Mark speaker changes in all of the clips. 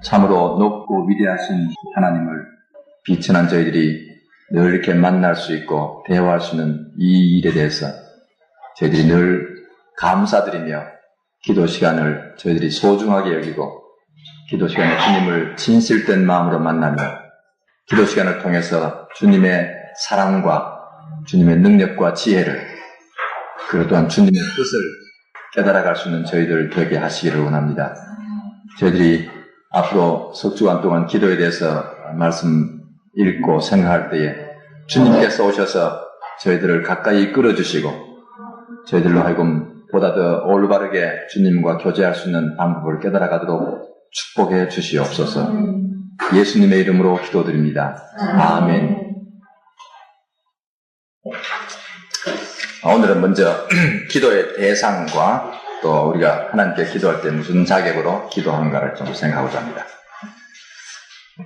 Speaker 1: 참으로 높고 위대하신 하나님을 비천한 저희들이 늘 이렇게 만날 수 있고 대화할 수 있는 이 일에 대해서 저희들이 늘 감사드리며 기도 시간을 저희들이 소중하게 여기고 기도 시간에 주님을 진실된 마음으로 만나며 기도 시간을 통해서 주님의 사랑과 주님의 능력과 지혜를 그리고 또한 주님의 뜻을 깨달아갈 수 있는 저희들 되게 하시기를 원합니다. 저희들이 앞으로 석 주간 동안 기도에 대해서 말씀 읽고 생각할 때에 주님께서 오셔서 저희들을 가까이 끌어주시고 저희들로 하여금 보다 더 올바르게 주님과 교제할 수 있는 방법을 깨달아가도록 축복해 주시옵소서. 예수님의 이름으로 기도드립니다. 아멘. 오늘은 먼저 기도의 대상과 또 우리가 하나님께 기도할 때 무슨 자격으로 기도하는가를 좀 생각하고자 합니다.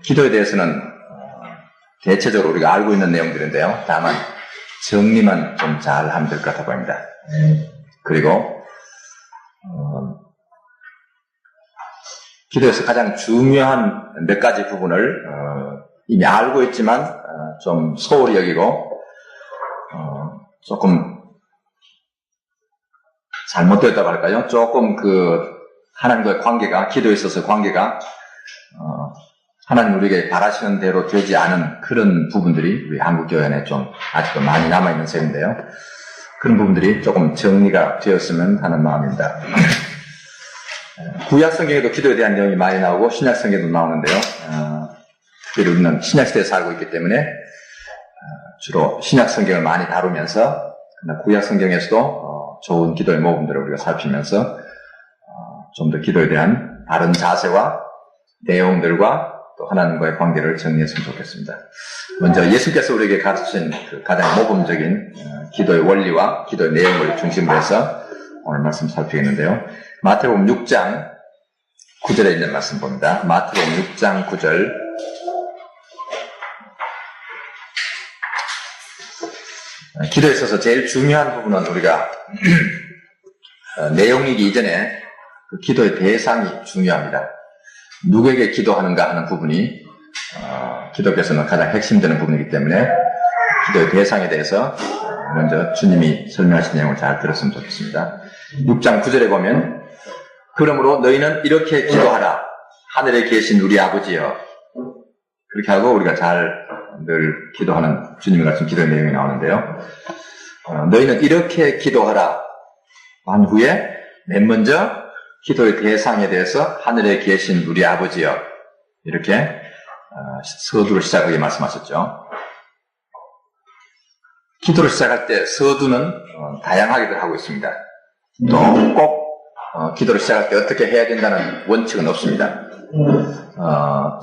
Speaker 1: 기도에 대해서는 대체적으로 우리가 알고 있는 내용들인데요. 다만 정리만 좀 잘 하면 될 것 같아 보입니다. 그리고 기도에서 가장 중요한 몇 가지 부분을 이미 알고 있지만 좀 소홀히 여기고 조금 잘못되었다고 할까요? 조금 하나님과의 관계가, 기도에 있어서 관계가 하나님 우리에게 바라시는 대로 되지 않은 그런 부분들이 우리 한국교회 안에 좀 아직도 많이 남아있는 셈인데요. 그런 부분들이 조금 정리가 되었으면 하는 마음입니다. 구약 성경에도 기도에 대한 내용이 많이 나오고 신약 성경에도 나오는데요. 특별히 우리는 신약 시대에 살고 있기 때문에 주로 신약 성경을 많이 다루면서 구약 성경에서도 좋은 기도의 모범들을 우리가 살피면서 좀 더 기도에 대한 바른 자세와 내용들과 또 하나님과의 관계를 정리했으면 좋겠습니다. 먼저 예수께서 우리에게 가르치신 가장 모범적인 기도의 원리와 기도의 내용을 중심으로 해서 오늘 말씀 살피겠는데요. 마태복음 6장 9절에 있는 말씀 봅니다. 마태복음 6장 9절. 기도에 있어서 제일 중요한 부분은 우리가 내용이기 이전에 그 기도의 대상이 중요합니다. 누구에게 기도하는가 하는 부분이 기독교에서는 가장 핵심되는 부분이기 때문에 기도의 대상에 대해서 먼저 주님이 설명하신 내용을 잘 들었으면 좋겠습니다. 6장 9절에 보면 그러므로 너희는 이렇게 기도하라. 하늘에 계신 우리 아버지여. 그렇게 하고 우리가 잘 늘 기도하는 주님이 가르친 기도의 내용이 나오는데요. 너희는 이렇게 기도하라. 한 후에 맨 먼저 기도의 대상에 대해서 하늘에 계신 우리 아버지여. 이렇게 서두를 시작하게 말씀하셨죠. 기도를 시작할 때 서두는 다양하게들 하고 있습니다. 또 꼭 기도를 시작할 때 어떻게 해야 된다는 원칙은 없습니다.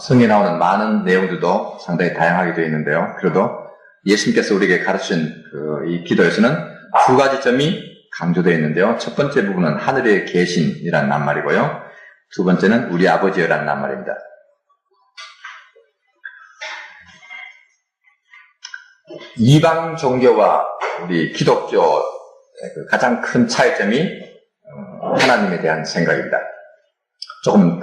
Speaker 1: 성경에 나오는 많은 내용들도 상당히 다양하게 되어 있는데요. 그래도 예수님께서 우리에게 가르친 이 기도에서는 두 가지 점이 강조되어 있는데요. 첫 번째 부분은 하늘에 계신이라는 낱말이고요. 두 번째는 우리 아버지여라는 낱말입니다. 이방 종교와 우리 기독교 가장 큰 차이점이 하나님에 대한 생각입니다. 조금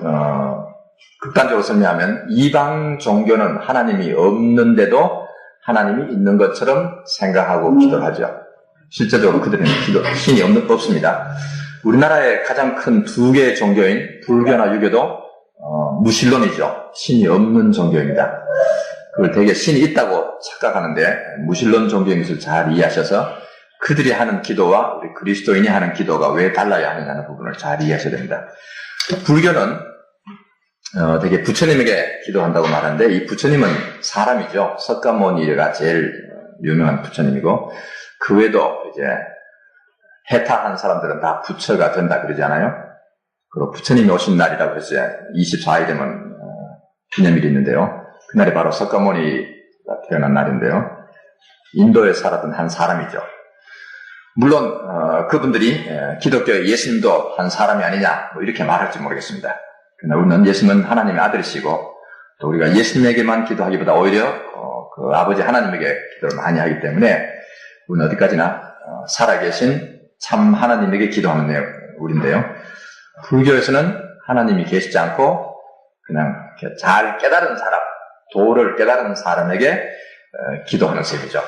Speaker 1: 극단적으로 설명하면 이방 종교는 하나님이 없는데도 하나님이 있는 것처럼 생각하고 기도를 하죠. 실제적으로 그들은 신이 없습니다. 우리나라의 가장 큰 두 개의 종교인 불교나 유교도 무신론이죠. 신이 없는 종교입니다. 그걸 되게 신이 있다고 착각하는데 무신론 종교인 것을 잘 이해하셔서 그들이 하는 기도와 우리 그리스도인이 하는 기도가 왜 달라야 하느냐는 부분을 잘 이해하셔야 됩니다. 불교는 되게 부처님에게 기도한다고 말하는데 이 부처님은 사람이죠. 석가모니가 제일 유명한 부처님이고 그 외에도 이제 해탈한 사람들은 다 부처가 된다 그러잖아요. 그리고 부처님이 오신 날이라고 해서 24일 되면 기념일이 있는데요. 그날이 바로 석가모니가 태어난 날인데요. 인도에 살았던 한 사람이죠. 물론 그분들이 기독교의 예수님도 한 사람이 아니냐 뭐 이렇게 말할지 모르겠습니다. 그러나 우리는 예수님은 하나님의 아들이시고 또 우리가 예수님에게만 기도하기보다 오히려 그 아버지 하나님에게 기도를 많이 하기 때문에 우리는 어디까지나 살아계신 참 하나님에게 기도하는 우리인데요. 불교에서는 하나님이 계시지 않고 그냥 이렇게 잘 깨달은 사람, 도를 깨달은 사람에게 기도하는 셈이죠.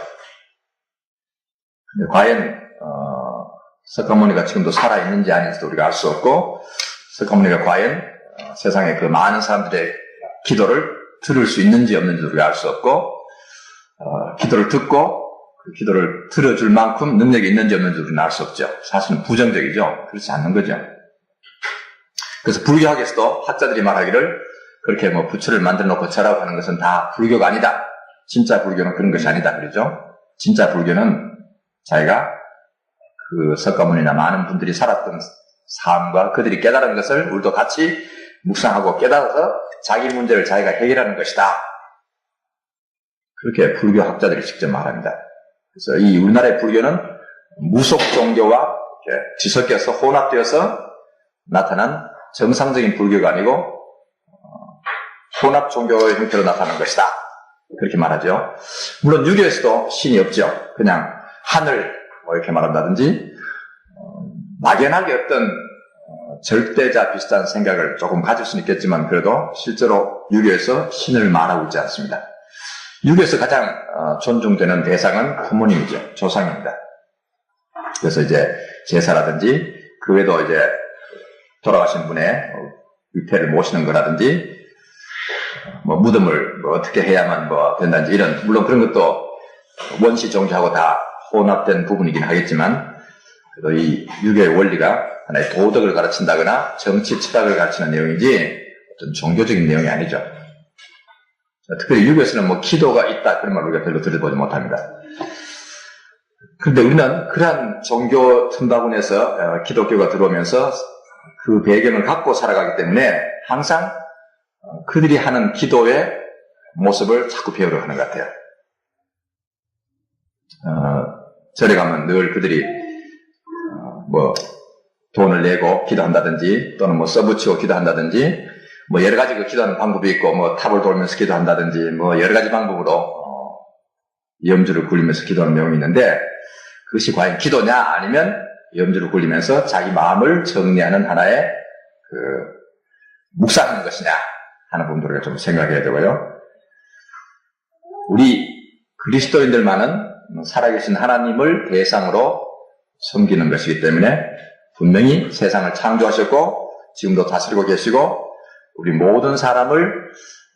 Speaker 1: 근데 과연 석가모니가 지금도 살아있는지 아닌지도 우리가 알 수 없고, 석가모니가 과연 세상에 그 많은 사람들의 기도를 들을 수 있는지 없는지도 우리가 알 수 없고, 기도를 듣고 그 기도를 들어줄 만큼 능력이 있는지 없는지도 우리는 알 수 없죠. 사실은 부정적이죠. 그렇지 않는 거죠. 그래서 불교학에서도 학자들이 말하기를 그렇게 뭐 부처를 만들어 놓고 절하고 하는 것은 다 불교가 아니다. 진짜 불교는 그런 것이 아니다. 그러죠. 진짜 불교는 자기가 그 석가모니나 많은 분들이 살았던 삶과 그들이 깨달은 것을 우리도 같이 묵상하고 깨달아서 자기 문제를 자기가 해결하는 것이다. 그렇게 불교 학자들이 직접 말합니다. 그래서 이 우리나라의 불교는 무속 종교와 뒤섞여서 혼합되어서 나타난 정상적인 불교가 아니고 혼합 종교의 형태로 나타나는 것이다. 그렇게 말하죠. 물론 유교에서도 신이 없죠. 그냥 하늘 뭐 이렇게 말한다든지 막연하게 어떤 절대자 비슷한 생각을 조금 가질 수는 있겠지만 그래도 실제로 유교에서 신을 말하고 있지 않습니다. 유교에서 가장 존중되는 대상은 부모님이죠. 조상입니다. 그래서 이제 제사라든지 그 외에도 이제 돌아가신 분의 위패를 모시는 거라든지 뭐 무덤을 뭐 어떻게 해야만 뭐 된다든지 이런 물론 그런 것도 원시 종교하고 다 혼합된 부분이긴 하겠지만 그래도 이 유교의 원리가 하나의 도덕을 가르친다거나 정치 철학을 가르치는 내용이지 어떤 종교적인 내용이 아니죠. 특별히 유교에서는 뭐 기도가 있다 그런 말 우리가 별로 들어보지 못합니다. 그런데 우리는 그러한 종교 틈바구니에서 기독교가 들어오면서 그 배경을 갖고 살아가기 때문에 항상 그들이 하는 기도의 모습을 자꾸 배우려 하는 것 같아요. 절에 가면 늘 그들이 뭐 돈을 내고 기도한다든지 또는 뭐 써붙이고 기도한다든지 뭐 여러 가지 그 기도하는 방법이 있고 뭐 탑을 돌면서 기도한다든지 뭐 여러 가지 방법으로 염주를 굴리면서 기도하는 내용이 있는데 그것이 과연 기도냐 아니면 염주를 굴리면서 자기 마음을 정리하는 하나의 그 묵상하는 것이냐 하는 부분들을 좀 생각해야 되고요. 우리 그리스도인들만은 살아계신 하나님을 대상으로 섬기는 것이기 때문에 분명히 세상을 창조하셨고 지금도 다스리고 계시고 우리 모든 사람을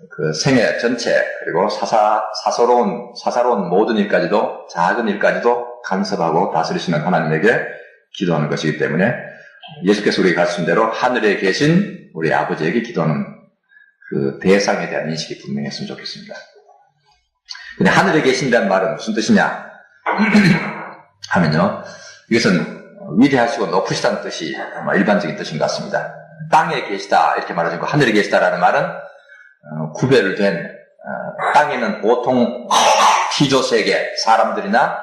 Speaker 1: 그 생애 전체 그리고 사사로운 모든 일까지도 작은 일까지도 간섭하고 다스리시는 하나님에게 기도하는 것이기 때문에 예수께서 우리에게 가르친 대로 하늘에 계신 우리 아버지에게 기도하는 그 대상에 대한 인식이 분명했으면 좋겠습니다. 근데 하늘에 계신다는 말은 무슨 뜻이냐 하면요. 이것은 위대하시고 높으시다는 뜻이 일반적인 뜻인 것 같습니다. 땅에 계시다 이렇게 말하지 않고 하늘에 계시다라는 말은 구별을 된 땅에는 보통 피조세계 사람들이나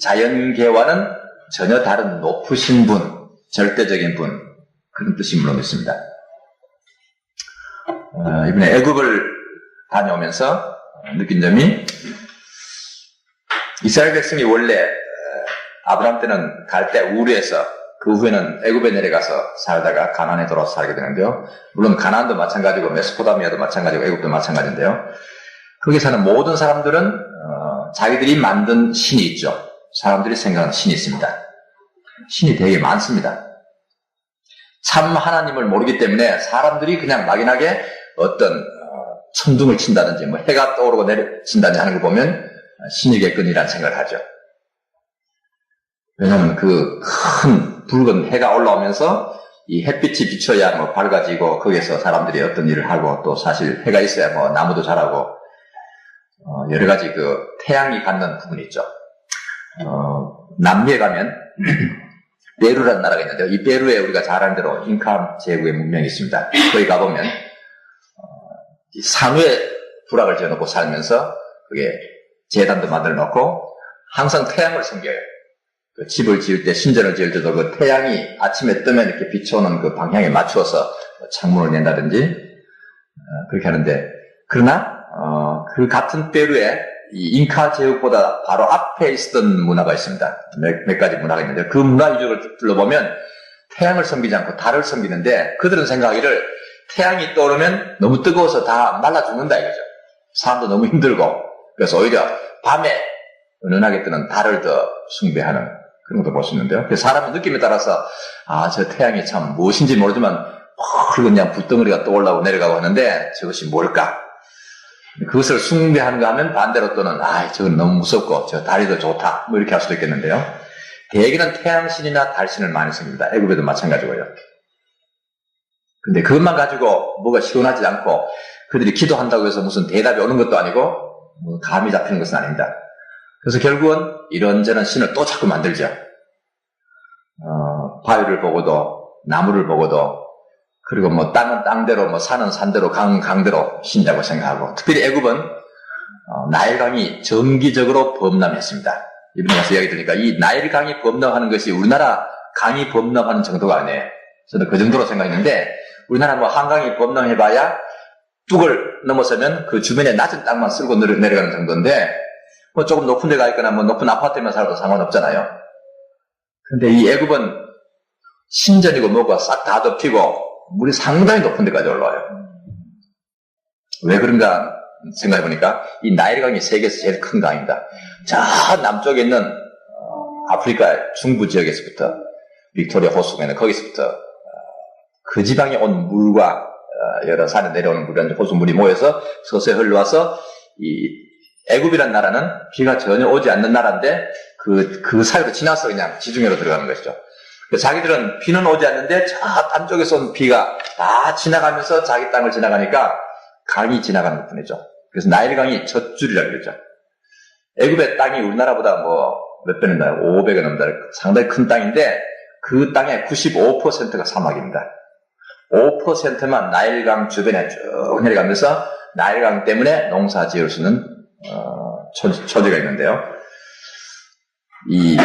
Speaker 1: 자연계와는 전혀 다른 높으신 분, 절대적인 분 그런 뜻이 물론 있습니다. 이번에 애굽을 다녀오면서 느낀 점이 이스라엘 백성이 원래 아브라함 때는 갈 때 우르에서 그 후에는 애굽에 내려가서 살다가 가나안에 돌아서 살게 되는데요. 물론 가나안도 마찬가지고 메소포타미아도 마찬가지고 애굽도 마찬가지인데요. 거기 사는 모든 사람들은 자기들이 만든 신이 있죠. 사람들이 생각하는 신이 있습니다. 신이 되게 많습니다. 참 하나님을 모르기 때문에 사람들이 그냥 막연하게 어떤 천둥을 친다든지 뭐 해가 떠오르고 내려친다든지 하는 거 보면 신이겠거니라는 생각을 하죠. 왜냐하면 그 큰 붉은 해가 올라오면서 이 햇빛이 비춰야 뭐 밝아지고 거기에서 사람들이 어떤 일을 하고 또 사실 해가 있어야 뭐 나무도 자라고 여러 가지 그 태양이 갖는 부분이 있죠. 남미에 가면 페루라는 나라가 있는데요. 이 페루에 우리가 잘 아는 대로 잉카 제국의 문명이 있습니다. 거기 가보면 산후에 부락을 지어놓고 살면서 그게 제단도 만들어 놓고 항상 태양을 섬겨요. 그 집을 지을 때 신전을 지을 때도 그 태양이 아침에 뜨면 이렇게 비춰오는 그 방향에 맞추어서 창문을 낸다든지 그렇게 하는데 그러나 그 같은 페루에 이 잉카 제국보다 바로 앞에 있었던 문화가 있습니다. 몇 가지 문화가 있는데 그 문화 유적을 둘러보면 태양을 섬기지 않고 달을 섬기는데 그들은 생각하기를 태양이 떠오르면 너무 뜨거워서 다 말라 죽는다 이거죠. 사람도 너무 힘들고, 그래서 오히려 밤에 은은하게 뜨는 달을 더 숭배하는 그런 것도 볼 수 있는데요. 그래서 사람의 느낌에 따라서 저 태양이 참 무엇인지 모르지만 그냥 붓덩어리가 떠올라오고 내려가고 하는데 저것이 뭘까? 그것을 숭배하는가 하면 반대로 또는 저건 너무 무섭고 저 달이 더 좋다 뭐 이렇게 할 수도 있겠는데요. 대개는 태양신이나 달신을 많이 섬깁니다. 애굽에도 마찬가지고요. 근데 그것만 가지고 뭐가 시원하지 않고 그들이 기도한다고 해서 무슨 대답이 오는 것도 아니고 뭐 감이 잡히는 것은 아닙니다. 그래서 결국은 이런저런 신을 또 자꾸 만들죠. 바위를 보고도 나무를 보고도 그리고 뭐 땅은 땅대로 뭐 산은 산대로 강은 강대로 신자고 생각하고 특별히 애굽은 나일강이 정기적으로 범람했습니다. 이번에 가서 이야기 들으니까 이 나일강이 범람하는 것이 우리나라 강이 범람하는 정도가 아니에요. 저는 그 정도로 생각했는데 우리나라 뭐 한강이 범람해봐야 뚝을 넘어서면 그 주변에 낮은 땅만 쓸고 내려가는 정도인데 뭐 조금 높은 데 가 있거나 뭐 높은 아파트에만 살아도 상관없잖아요. 근데 이 애굽은 신전이고 뭐고 싹 다 덮이고 물이 상당히 높은 데까지 올라와요. 왜 그런가 생각해보니까 이 나일강이 세계에서 제일 큰 강입니다. 저 남쪽에 있는 아프리카 중부 지역에서부터 빅토리아 호수가 있는 거기서부터 그 지방에 온 물과 여러 산에 내려오는 물이 호수물이 모여서 서서히 흘러와서 이 애굽이란 나라는 비가 전혀 오지 않는 나라인데 그 사이로 지나서 그냥 지중해로 들어가는 것이죠. 자기들은 비는 오지 않는데 저 딴 쪽에서 온 비가 다 지나가면서 자기 땅을 지나가니까 강이 지나가는 것 뿐이죠. 그래서 나일강이 젖줄이라고 그러죠. 애굽의 땅이 우리나라보다 뭐 몇 배는 나요? 500여 넘다. 상당히 큰 땅인데 그 땅의 95%가 사막입니다. 5%만 나일강 주변에 쭉 내려가면서 나일강 때문에 농사 지을 수 있는 처지가 있는데요. 이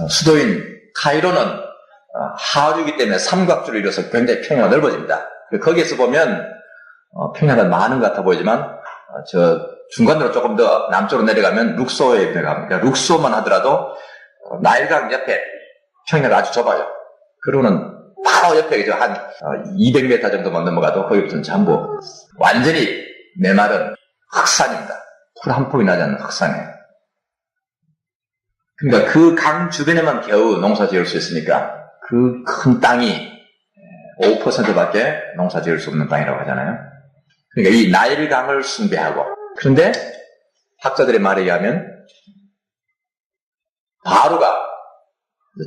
Speaker 1: 수도인 카이로는 하류이기 때문에 삼각주를 이뤄서 굉장히 평야가 넓어집니다. 거기에서 보면 평야가 많은 것 같아 보이지만 저 중간으로 조금 더 남쪽으로 내려가면 룩소에 들어갑니다. 룩소만 하더라도 나일강 옆에 평야가 아주 좁아요. 그러고는 바로 옆에 한 200m 정도만 넘어가도 거기부터는 전부 완전히 메마른 흑산입니다. 풀 한 폭이 나지 않는 흑산이에요. 그러니까 그 강 주변에만 겨우 농사 지을 수 있으니까 그 큰 땅이 5%밖에 농사 지을 수 없는 땅이라고 하잖아요. 그러니까 이 나일강을 숭배하고 그런데 학자들의 말에 의하면 바로가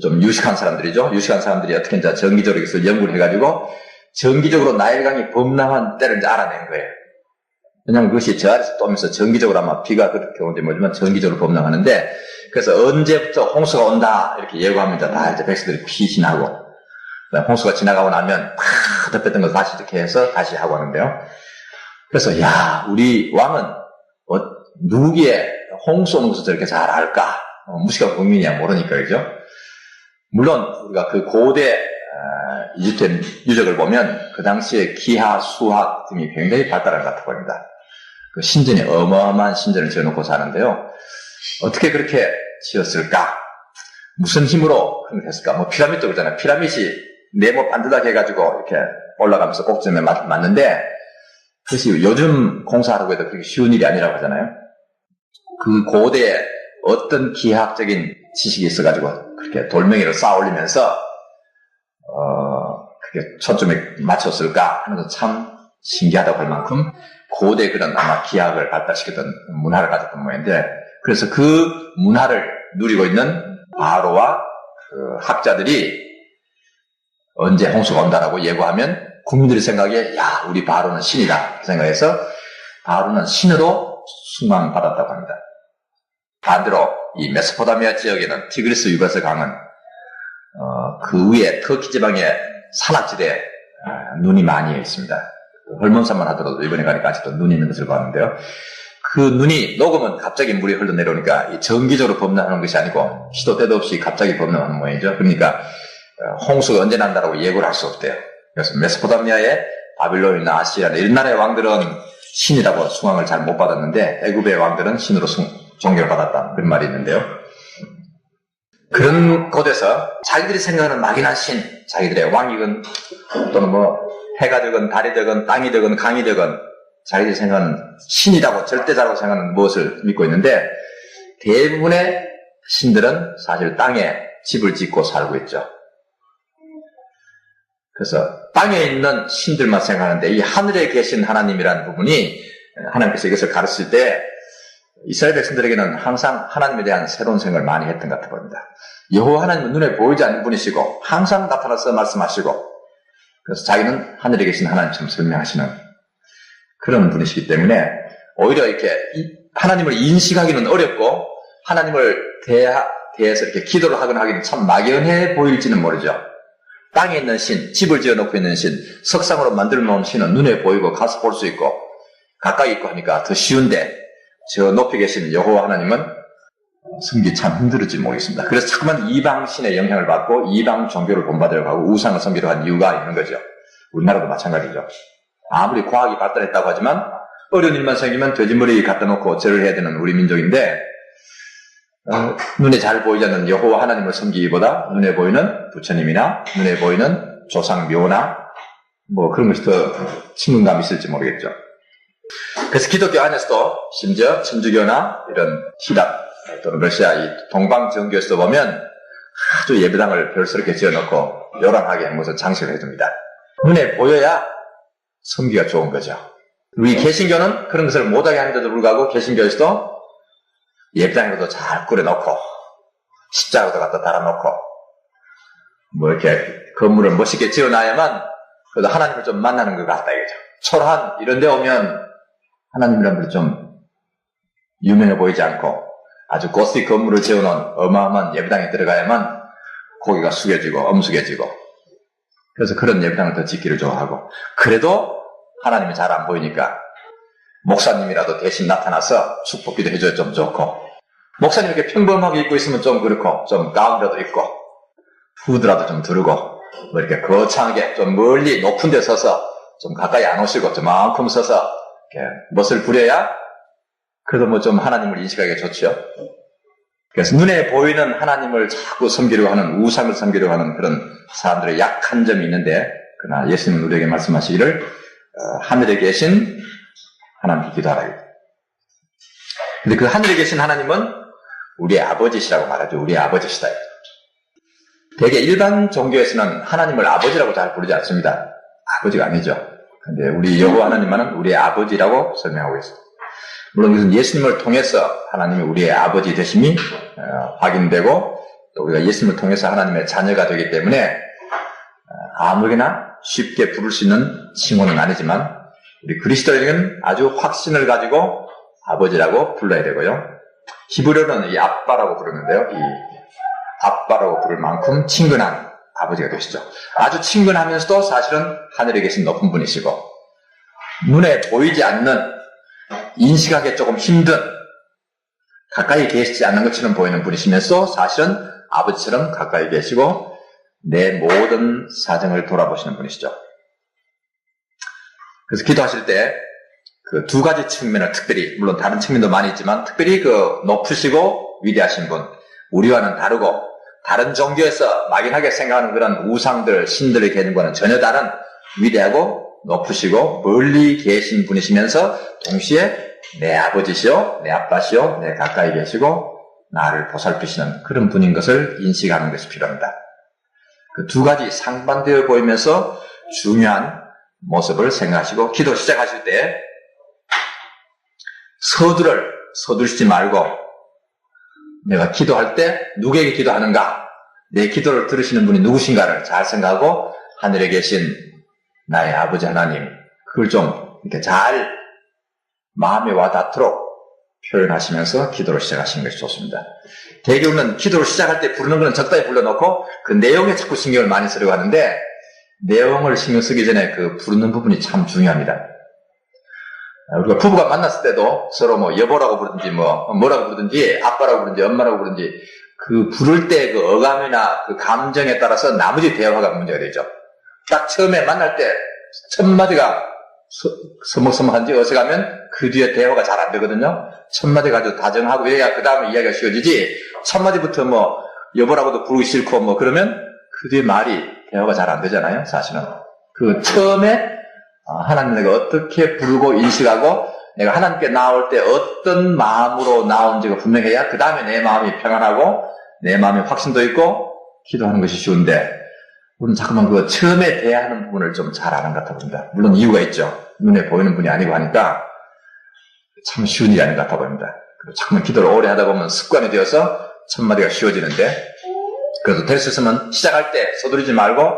Speaker 1: 좀 유식한 사람들이죠. 유식한 사람들이 어떻게 이제 정기적으로 이것을 연구를 해가지고 정기적으로 나일강이 범람한 때를 이제 알아낸 거예요. 왜냐하면 그것이 저 아래서 떠면서 정기적으로 아마 비가 그렇게 오는지 모르지만 정기적으로 범람하는데 그래서 언제부터 홍수가 온다 이렇게 예고하면 다 이제 백성들이 피신하고 홍수가 지나가고 나면 팍 덮였던 걸 다시 이렇게 해서 다시 하고 하는데요. 그래서 우리 왕은 누구의 홍수 오는 것을 저렇게 잘 알까? 무식한 국민이야 모르니까 그죠? 물론 우리가 그 고대 이집트 유적을 보면 그 당시에 기하, 수학 등이 굉장히 발달한 것 같아 보입니다. 그 신전이 어마어마한 신전을 지어놓고 사는데요. 어떻게 그렇게 지었을까? 무슨 힘으로 그런 걸 했을까? 뭐 피라미드도 그러잖아요. 피라미드이 네모 반듯하게 해가지고 이렇게 올라가면서 꼭지점에 맞는데 그것이 요즘 공사하라고 해도 그렇게 쉬운 일이 아니라고 하잖아요. 그 고대에 어떤 기하학적인 지식이 있어가지고 그렇게 돌멩이를 쌓아 올리면서 그게 초점에 맞췄을까 하는 건 참 신기하다고 할 만큼 고대 그런 아마 기하학을 발달시켰던 문화를 가졌던 모양인데 그래서 그 문화를 누리고 있는 바로와 그 학자들이 언제 홍수가 온다라고 예고하면 국민들의 생각에 우리 바로는 신이다 생각해서 바로는 신으로 숭망받았다고 합니다. 반대로 이 메소포타미아 지역에는 티그리스 유브라스 강은 그 위에 터키 지방의 산악지대에 눈이 많이 있습니다. 헐몬산만 하더라도 이번에 가니까 아직도 눈이 있는 것을 봤는데요. 그 눈이 녹으면 갑자기 물이 흘러내려오니까 정기적으로 범람하는 것이 아니고 시도 때도 없이 갑자기 범람하는 모양이죠. 그러니까 홍수가 언제 난다라고 예고를 할 수 없대요. 그래서 메소포타미아의 바빌론이나 아시리아나 이런 나라의 왕들은 신이라고 숭앙을 잘 못 받았는데 애굽의 왕들은 신으로 존경을 받았다 그런 말이 있는데요. 그런 곳에서 자기들이 생각하는 막연한 신, 자기들의 왕이건 또는 뭐 해가 되건 달이 되건 땅이 되건 강이 되건 자기들이 생각하는 신이라고 절대자라고 생각하는 무엇을 믿고 있는데 대부분의 신들은 사실 땅에 집을 짓고 살고 있죠. 그래서 땅에 있는 신들만 생각하는데 이 하늘에 계신 하나님이라는 부분이 하나님께서 이것을 가르칠 때 이스라엘 백성들에게는 항상 하나님에 대한 새로운 생각을 많이 했던 것 같아 보입니다. 여호와 하나님은 눈에 보이지 않는 분이시고 항상 나타나서 말씀하시고 그래서 자기는 하늘에 계신 하나님처럼 설명하시는 그런 분이시기 때문에 오히려 이렇게 하나님을 인식하기는 어렵고 하나님을 대해서 이렇게 기도를 하거나 하기는 참 막연해 보일지는 모르죠. 땅에 있는 신, 집을 지어놓고 있는 신, 석상으로 만들어 놓은 신은 눈에 보이고 가서 볼 수 있고 가까이 있고 하니까 더 쉬운데 저 높이 계신 여호와 하나님은 섬기기 참 힘들을지 모르겠습니다. 그래서 자꾸만 이방 신의 영향을 받고 이방 종교를 본받으려고 하고 우상을 섬기려고 하는 이유가 있는 거죠. 우리나라도 마찬가지죠. 아무리 과학이 발달했다고 하지만 어려운 일만 생기면 돼지머리 갖다 놓고 절을 해야 되는 우리 민족인데 눈에 잘 보이지 않는 여호와 하나님을 섬기기보다 눈에 보이는 부처님이나 눈에 보이는 조상 묘나 뭐 그런 것이 더 친근감이 있을지 모르겠죠. 그래서 기독교 안에서도 심지어 천주교나 이런希腊 또는 러시아 이 동방 정교에서도 보면 아주 예배당을 별스럽게 지어놓고 요란하게 무슨 장식을 해줍니다. 눈에 보여야 섬기가 좋은 거죠. 우리 개신교는 그런 것을 못하게 하는데도 불구하고 개신교에서도 예배당에도 잘 꾸려놓고 십자가도 갖다 달아놓고 뭐 이렇게 건물을 멋있게 지어놔야만 그래도 하나님을 좀 만나는 것 같다 이거죠. 초라한 이런 데 오면 하나님이란 분이 좀 유명해 보이지 않고 아주 고스틱 건물을 지어놓은 어마어마한 예배당에 들어가야만 고개가 숙여지고 엄숙해지고 그래서 그런 예배당을 더 짓기를 좋아하고 그래도 하나님이 잘 안 보이니까 목사님이라도 대신 나타나서 축복기도 해줘야 좀 좋고 목사님 이렇게 평범하게 입고 있으면 좀 그렇고 좀 가운이라도 입고 후드라도 좀 두르고 뭐 이렇게 거창하게 좀 멀리 높은 데 서서 좀 가까이 안 오시고 저만큼 서서 이렇게 멋을 부려야 그래도 뭐 좀 하나님을 인식하기가 좋죠. 그래서 눈에 보이는 하나님을 자꾸 섬기려고 하는 우상을 섬기려고 하는 그런 사람들의 약한 점이 있는데 그러나 예수님은 우리에게 말씀하시기를 하늘에 계신 하나님께 기도하라. 근데 그 하늘에 계신 하나님은 우리의 아버지시라고 말하죠. 우리의 아버지시다. 대개 일반 종교에서는 하나님을 아버지라고 잘 부르지 않습니다. 아버지가 아니죠. 근데 우리 여호와 하나님만은 우리의 아버지라고 설명하고 있습니다. 물론 이것은 예수님을 통해서 하나님이 우리의 아버지 되심이 확인되고 또 우리가 예수님을 통해서 하나님의 자녀가 되기 때문에 아무개나 쉽게 부를 수 있는 칭호는 아니지만 우리 그리스도인은 아주 확신을 가지고 아버지라고 불러야 되고요. 히브리어는 이 아빠라고 부르는데요. 이 아빠라고 부를 만큼 친근한 아버지가 되시죠. 아주 친근하면서도 사실은 하늘에 계신 높은 분이시고 눈에 보이지 않는 인식하기 조금 힘든 가까이 계시지 않는 것처럼 보이는 분이시면서 사실은 아버지처럼 가까이 계시고 내 모든 사정을 돌아보시는 분이시죠. 그래서 기도하실 때 그 두 가지 측면을 특별히 물론 다른 측면도 많이 있지만 특별히 그 높으시고 위대하신 분 우리와는 다르고 다른 종교에서 막연하게 생각하는 그런 우상들 신들의 개념과는 전혀 다른 위대하고 높으시고 멀리 계신 분이시면서 동시에 내 아버지시오 내 아빠시오 내 가까이 계시고 나를 보살피시는 그런 분인 것을 인식하는 것이 필요합니다. 그 두 가지 상반되어 보이면서 중요한 모습을 생각하시고 기도 시작하실 때 서두르시지 말고 내가 기도할 때 누구에게 기도하는가 내 기도를 들으시는 분이 누구신가를 잘 생각하고 하늘에 계신 나의 아버지 하나님 그걸 좀 이렇게 잘 마음에 와닿도록 표현하시면서 기도를 시작하시는 것이 좋습니다. 대개 우리는 기도를 시작할 때 부르는 것은 적당히 불러놓고 그 내용에 자꾸 신경을 많이 쓰려고 하는데 내용을 신경 쓰기 전에 그 부르는 부분이 참 중요합니다. 우리가 부부가 만났을 때도 서로 뭐 여보라고 부르든지 뭐라고 부르든지 아빠라고 부르든지 엄마라고 부르든지 그 부를 때 그 어감이나 그 감정에 따라서 나머지 대화가 문제가 되죠. 딱 처음에 만날 때 첫 마디가 서먹서먹한지 어색하면 그 뒤에 대화가 잘 안 되거든요. 첫 마디 가지고 다정하고 이래야 그 다음에 이야기가 쉬워지지 첫 마디부터 뭐 여보라고도 부르기 싫고 뭐 그러면 그 뒤에 말이 대화가 잘 안 되잖아요. 사실은. 그 처음에 하나님 내가 어떻게 부르고 인식하고 내가 하나님께 나올 때 어떤 마음으로 나온지가 분명해야 그 다음에 내 마음이 평안하고 내 마음에 확신도 있고 기도하는 것이 쉬운데 우리는 자꾸만 그 처음에 대하는 부분을 좀 잘 아는 것 같아 봅니다. 물론 이유가 있죠. 눈에 보이는 분이 아니고 하니까 참 쉬운 일이 아닌 것 같아 보입니다. 그리고 자꾸만 기도를 오래 하다 보면 습관이 되어서 첫마디가 쉬워지는데 그래도 될 수 있으면 시작할 때 서두르지 말고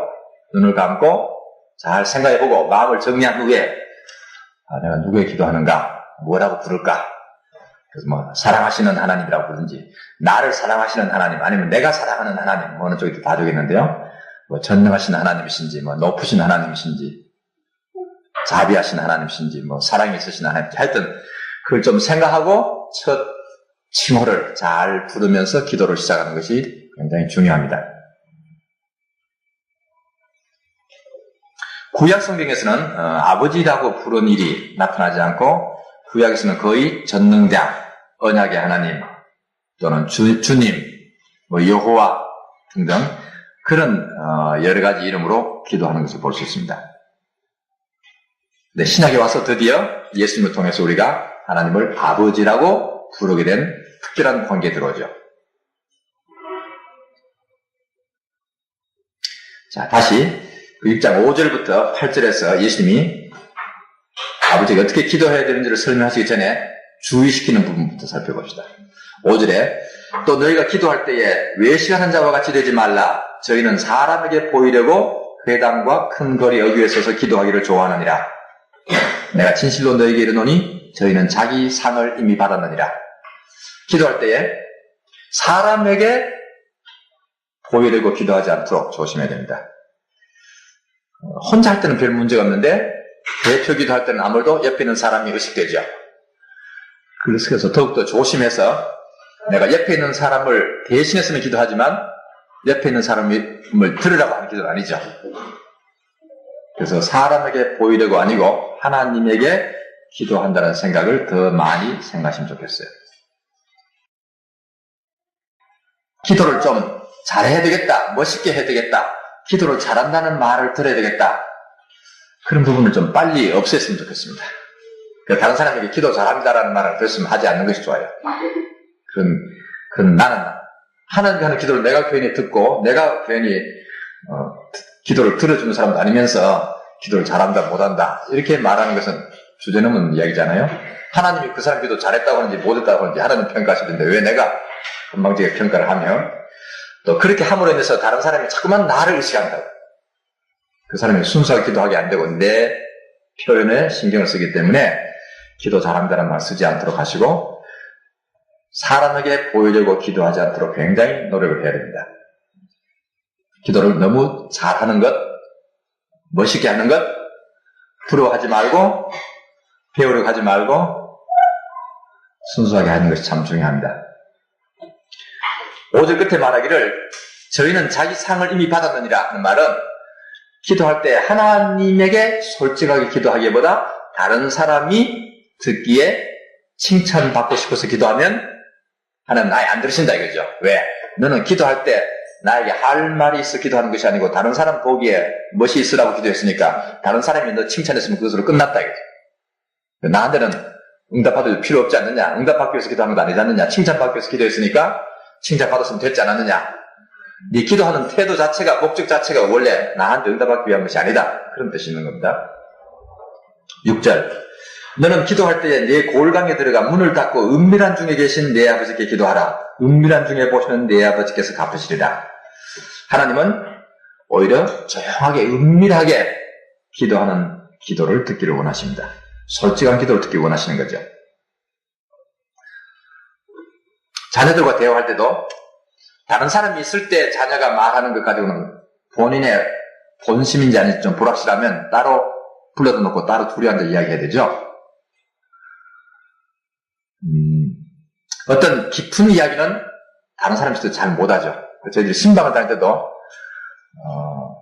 Speaker 1: 눈을 감고 잘 생각해보고 마음을 정리한 후에 내가 누구에게 기도하는가? 뭐라고 부를까? 그래서 뭐 사랑하시는 하나님이라고 부르든지 나를 사랑하시는 하나님 아니면 내가 사랑하는 하나님 뭐 어느 쪽이 다 되겠는데요. 뭐 전능하신 하나님이신지 뭐 높으신 하나님이신지 자비하신 하나님이신지 뭐 사랑이 있으신 하나님이신지 하여튼 그걸 좀 생각하고 첫 칭호를 잘 부르면서 기도를 시작하는 것이 굉장히 중요합니다. 구약 성경에서는 아버지라고 부른 일이 나타나지 않고 구약에서는 거의 전능자, 언약의 하나님 또는 주님, 뭐 여호와 등등 그런 여러 가지 이름으로 기도하는 것을 볼 수 있습니다. 네, 신약에 와서 드디어 예수님을 통해서 우리가 하나님을 아버지라고 부르게 된 특별한 관계에 들어오죠. 자, 다시 그 1장 5절부터 8절에서 예수님이 아버지가 어떻게 기도해야 되는지를 설명하시기 전에 주의시키는 부분부터 살펴봅시다. 5절에 또 너희가 기도할 때에 외식하는 자와 같이 되지 말라. 저희는 사람에게 보이려고 회당과 큰 거리 어귀에 서서 기도하기를 좋아하느니라. 내가 진실로 너희에게 이르노니 저희는 자기 상을 이미 받았느니라. 기도할 때에 사람에게 보이려고 기도하지 않도록 조심해야 됩니다. 혼자 할 때는 별 문제가 없는데 대표 기도할 때는 아무래도 옆에 있는 사람이 의식되죠. 그래서 더욱더 조심해서 내가 옆에 있는 사람을 대신해서는 기도하지만 옆에 있는 사람을 들으라고 하는 기도는 아니죠. 그래서 사람에게 보이려고 아니고 하나님에게 기도한다는 생각을 더 많이 생각하시면 좋겠어요. 기도를 좀 잘해야 되겠다, 멋있게 해야 되겠다, 기도를 잘한다는 말을 들어야 되겠다, 그런 부분을 좀 빨리 없앴으면 좋겠습니다. 다른 사람에게 기도 잘합니다라는 말을 들었으면 하지 않는 것이 좋아요. 그런 나는 하나님께 하는 기도를 내가 괜히 듣고 내가 괜히 기도를 들어주는 사람도 아니면서 기도를 잘한다 못한다 이렇게 말하는 것은 주제넘은 이야기잖아요. 하나님이 그 사람 기도 잘했다고 하는지 못했다고 하는지 하나님 평가하시는데 왜 내가 건방지게 평가를 하면 또 그렇게 함으로 인해서 다른 사람이 자꾸만 나를 의식한다고 그 사람이 순수하게 기도하게 안 되고 내 표현에 신경을 쓰기 때문에 기도 잘한다는 말 쓰지 않도록 하시고 사람에게 보이려고 기도하지 않도록 굉장히 노력을 해야 됩니다. 기도를 너무 잘하는 것, 멋있게 하는 것, 부러워하지 말고 배우려고 하지 말고 순수하게 하는 것이 참 중요합니다. 5절 끝에 말하기를 저희는 자기 상을 이미 받았느니라 하는 말은 기도할 때 하나님에게 솔직하게 기도하기보다 다른 사람이 듣기에 칭찬받고 싶어서 기도하면 하나님 아예 안 들으신다 이거죠. 왜? 너는 기도할 때 나에게 할 말이 있어 기도하는 것이 아니고 다른 사람 보기에 멋이 있으라고 기도했으니까 다른 사람이 너 칭찬했으면 그것으로 끝났다 이거죠. 나한테는 응답받을 필요 없지 않느냐, 응답받기 위해서 기도하는 거 아니지 않느냐, 칭찬받기 위해서 기도했으니까 칭찬받았으면 됐지 않았느냐, 네 기도하는 태도 자체가, 목적 자체가 원래 나한테 응답받기 위한 것이 아니다, 그런 뜻이 있는 겁니다. 6절 너는 기도할 때에 네 골강에 들어가 문을 닫고 은밀한 중에 계신 네 아버지께 기도하라. 은밀한 중에 보시는 네 아버지께서 갚으시리라. 하나님은 오히려 조용하게 은밀하게 기도하는 기도를 듣기를 원하십니다. 솔직한 기도를 듣기 원하시는 거죠. 자녀들과 대화할 때도 다른 사람이 있을 때 자녀가 말하는 것 가지고는 본인의 본심인지 아닌지 좀 불확실하면 따로 불러다 놓고 따로 둘이 앉아 이야기해야 되죠. 어떤 깊은 이야기는 다른 사람들도 잘 못하죠. 저희들이 신방을 다닐 때도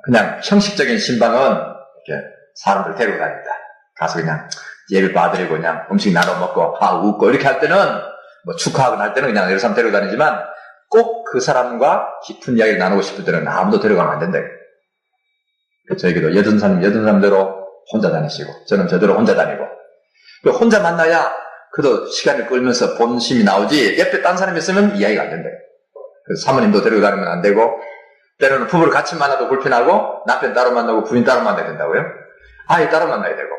Speaker 1: 그냥 형식적인 신방은 이렇게 사람들 데리고 다닙니다. 가서 그냥 예배 봐드리고 그냥 음식 나눠 먹고 하고 웃고 이렇게 할 때는 뭐 축하하거나 할 때는 그냥 여러 사람 데리고 다니지만 꼭 그 사람과 깊은 이야기를 나누고 싶을 때는 아무도 데려가면 안 된다. 저에게도 여든 사람대로 혼자 다니시고, 저는 저대로 혼자 다니고. 혼자 만나야 그래도 시간을 끌면서 본심이 나오지, 옆에 딴 사람이 있으면 이야기가 안 된다. 사모님도 데리고 다니면 안 되고, 때로는 부부를 같이 만나도 불편하고, 남편 따로 만나고 부인 따로 만나야 된다고요? 아이 따로 만나야 되고.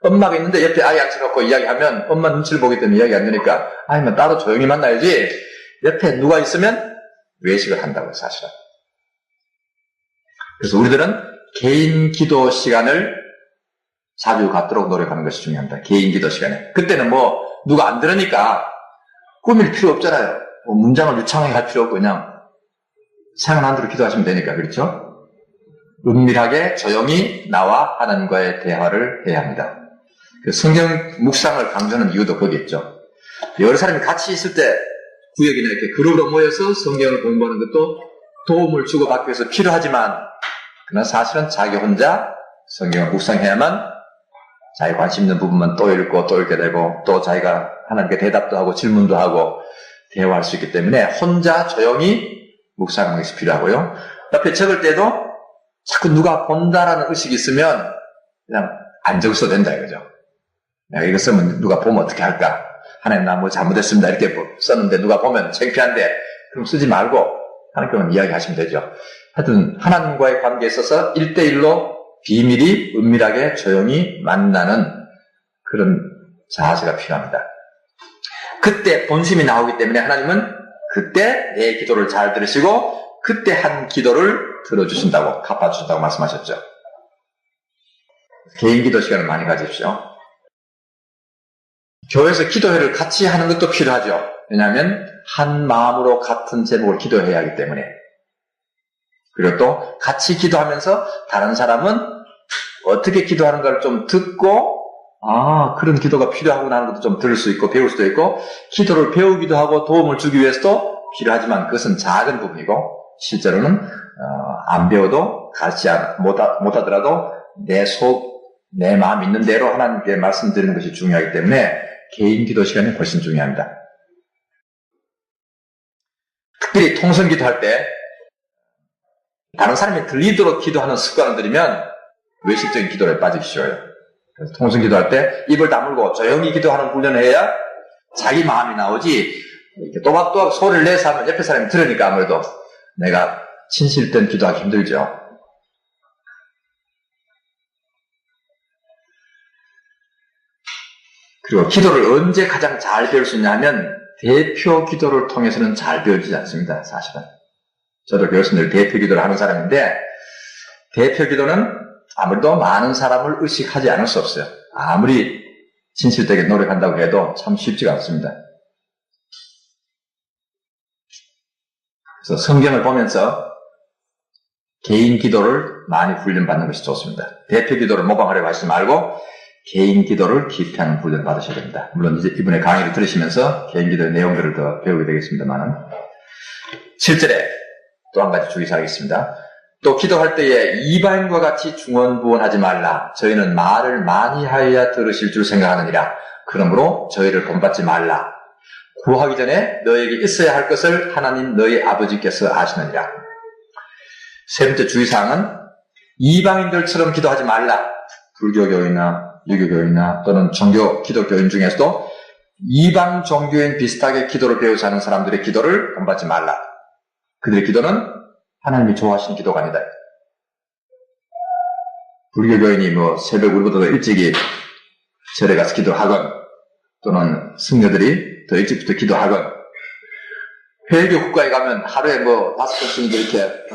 Speaker 1: 엄마가 있는데 옆에 아이 앉혀놓고 이야기하면 엄마 눈치를 보기 때문에 이야기 안 되니까, 아이면 따로 조용히 만나야지, 옆에 누가 있으면 외식을 한다고요, 사실은. 그래서 우리들은 개인 기도 시간을 자주 갖도록 노력하는 것이 중요합니다. 개인 기도 시간에. 그때는 뭐 누가 안 들으니까 꾸밀 필요 없잖아요. 뭐 문장을 유창하게 할 필요 없고 그냥 생각난 대로 기도하시면 되니까. 그렇죠? 은밀하게 조용히 나와 하나님과의 대화를 해야 합니다. 그 성경 묵상을 강조하는 이유도 거기 있죠. 여러 사람이 같이 있을 때 구역이나 이렇게 그룹으로 모여서 성경을 공부하는 것도 도움을 주고받기 위해서 필요하지만, 그러나 사실은 자기 혼자 성경을 묵상해야만 자기 관심 있는 부분만 또 읽고 또 읽게 되고, 또 자기가 하나님께 대답도 하고 질문도 하고 대화할 수 있기 때문에 혼자 조용히 묵상하는 것이 필요하고요. 옆에 적을 때도 자꾸 누가 본다라는 의식이 있으면 그냥 안 적어도 된다 이거죠. 내가 이거 쓰면 누가 보면 어떻게 할까? 하나님 나 뭐 잘못했습니다 이렇게 썼는데 누가 보면 창피한데, 그럼 쓰지 말고 하나님께만 이야기하시면 되죠. 하여튼 하나님과의 관계에 있어서 1대1로 비밀이 은밀하게 조용히 만나는 그런 자세가 필요합니다. 그때 본심이 나오기 때문에 하나님은 그때 내 기도를 잘 들으시고 그때 한 기도를 들어주신다고, 갚아주신다고 말씀하셨죠. 개인 기도 시간을 많이 가지십시오. 교회에서 기도회를 같이 하는 것도 필요하죠. 왜냐하면 한 마음으로 같은 제목을 기도해야 하기 때문에. 그리고 또 같이 기도하면서 다른 사람은 어떻게 기도하는가를 좀 듣고, 그런 기도가 필요하구나 하는 것도 좀 들을 수 있고 배울 수도 있고, 기도를 배우기도 하고 도움을 주기 위해서도 필요하지만 그것은 작은 부분이고, 실제로는 안 배워도 가르치지 못하더라도 내 마음 있는 대로 하나님께 말씀드리는 것이 중요하기 때문에 개인 기도 시간이 훨씬 중요합니다. 특별히 통성 기도할 때 다른 사람이 들리도록 기도하는 습관을 들이면 외식적인 기도에 빠지기 쉬워요. 그래서 통성 기도할 때 입을 다물고 조용히 기도하는 훈련을 해야 자기 마음이 나오지, 이렇게 또박또박 소리를 내서 하면 옆에 사람이 들으니까 아무래도 내가 진실된 기도하기 힘들죠. 그리고 기도를 언제 가장 잘 배울 수 있냐 하면 대표 기도를 통해서는 잘 배워지지 않습니다. 사실은. 저도 교수님들 대표 기도를 하는 사람인데, 대표 기도는 아무래도 많은 사람을 의식하지 않을 수 없어요. 아무리 진실되게 노력한다고 해도 참 쉽지가 않습니다. 그래서 성경을 보면서 개인 기도를 많이 훈련받는 것이 좋습니다. 대표 기도를 모방하려고 하시지 말고 개인 기도를 깊이 하는 훈련 받으셔야 됩니다. 물론 이제 이번에 강의를 들으시면서 개인 기도의 내용들을 더 배우게 되겠습니다만은, 7절에 또 한 가지 주의사항이겠습니다. 또 기도할 때에 이방인과 같이 중언부언하지 말라. 저희는 말을 많이 하여야 들으실 줄 생각하느니라. 그러므로 저희를 본받지 말라. 구하기 전에 너에게 있어야 할 것을 하나님 너희 아버지께서 아시느니라. 세 번째 주의사항은 이방인들처럼 기도하지 말라. 불교교이나 유교교이나 또는 종교 기독교인 중에서도 이방 종교인 비슷하게 기도를 배우지 않은 사람들의 기도를 본받지 말라. 그들의 기도는 하나님이 좋아하시는 기도가 아니다. 불교교인이 새벽 우리보다 더 일찍이 절에 가서 기도하건, 또는 승려들이 더 일찍부터 하건, 회교 국가에 가면 하루에 5번씩 이렇게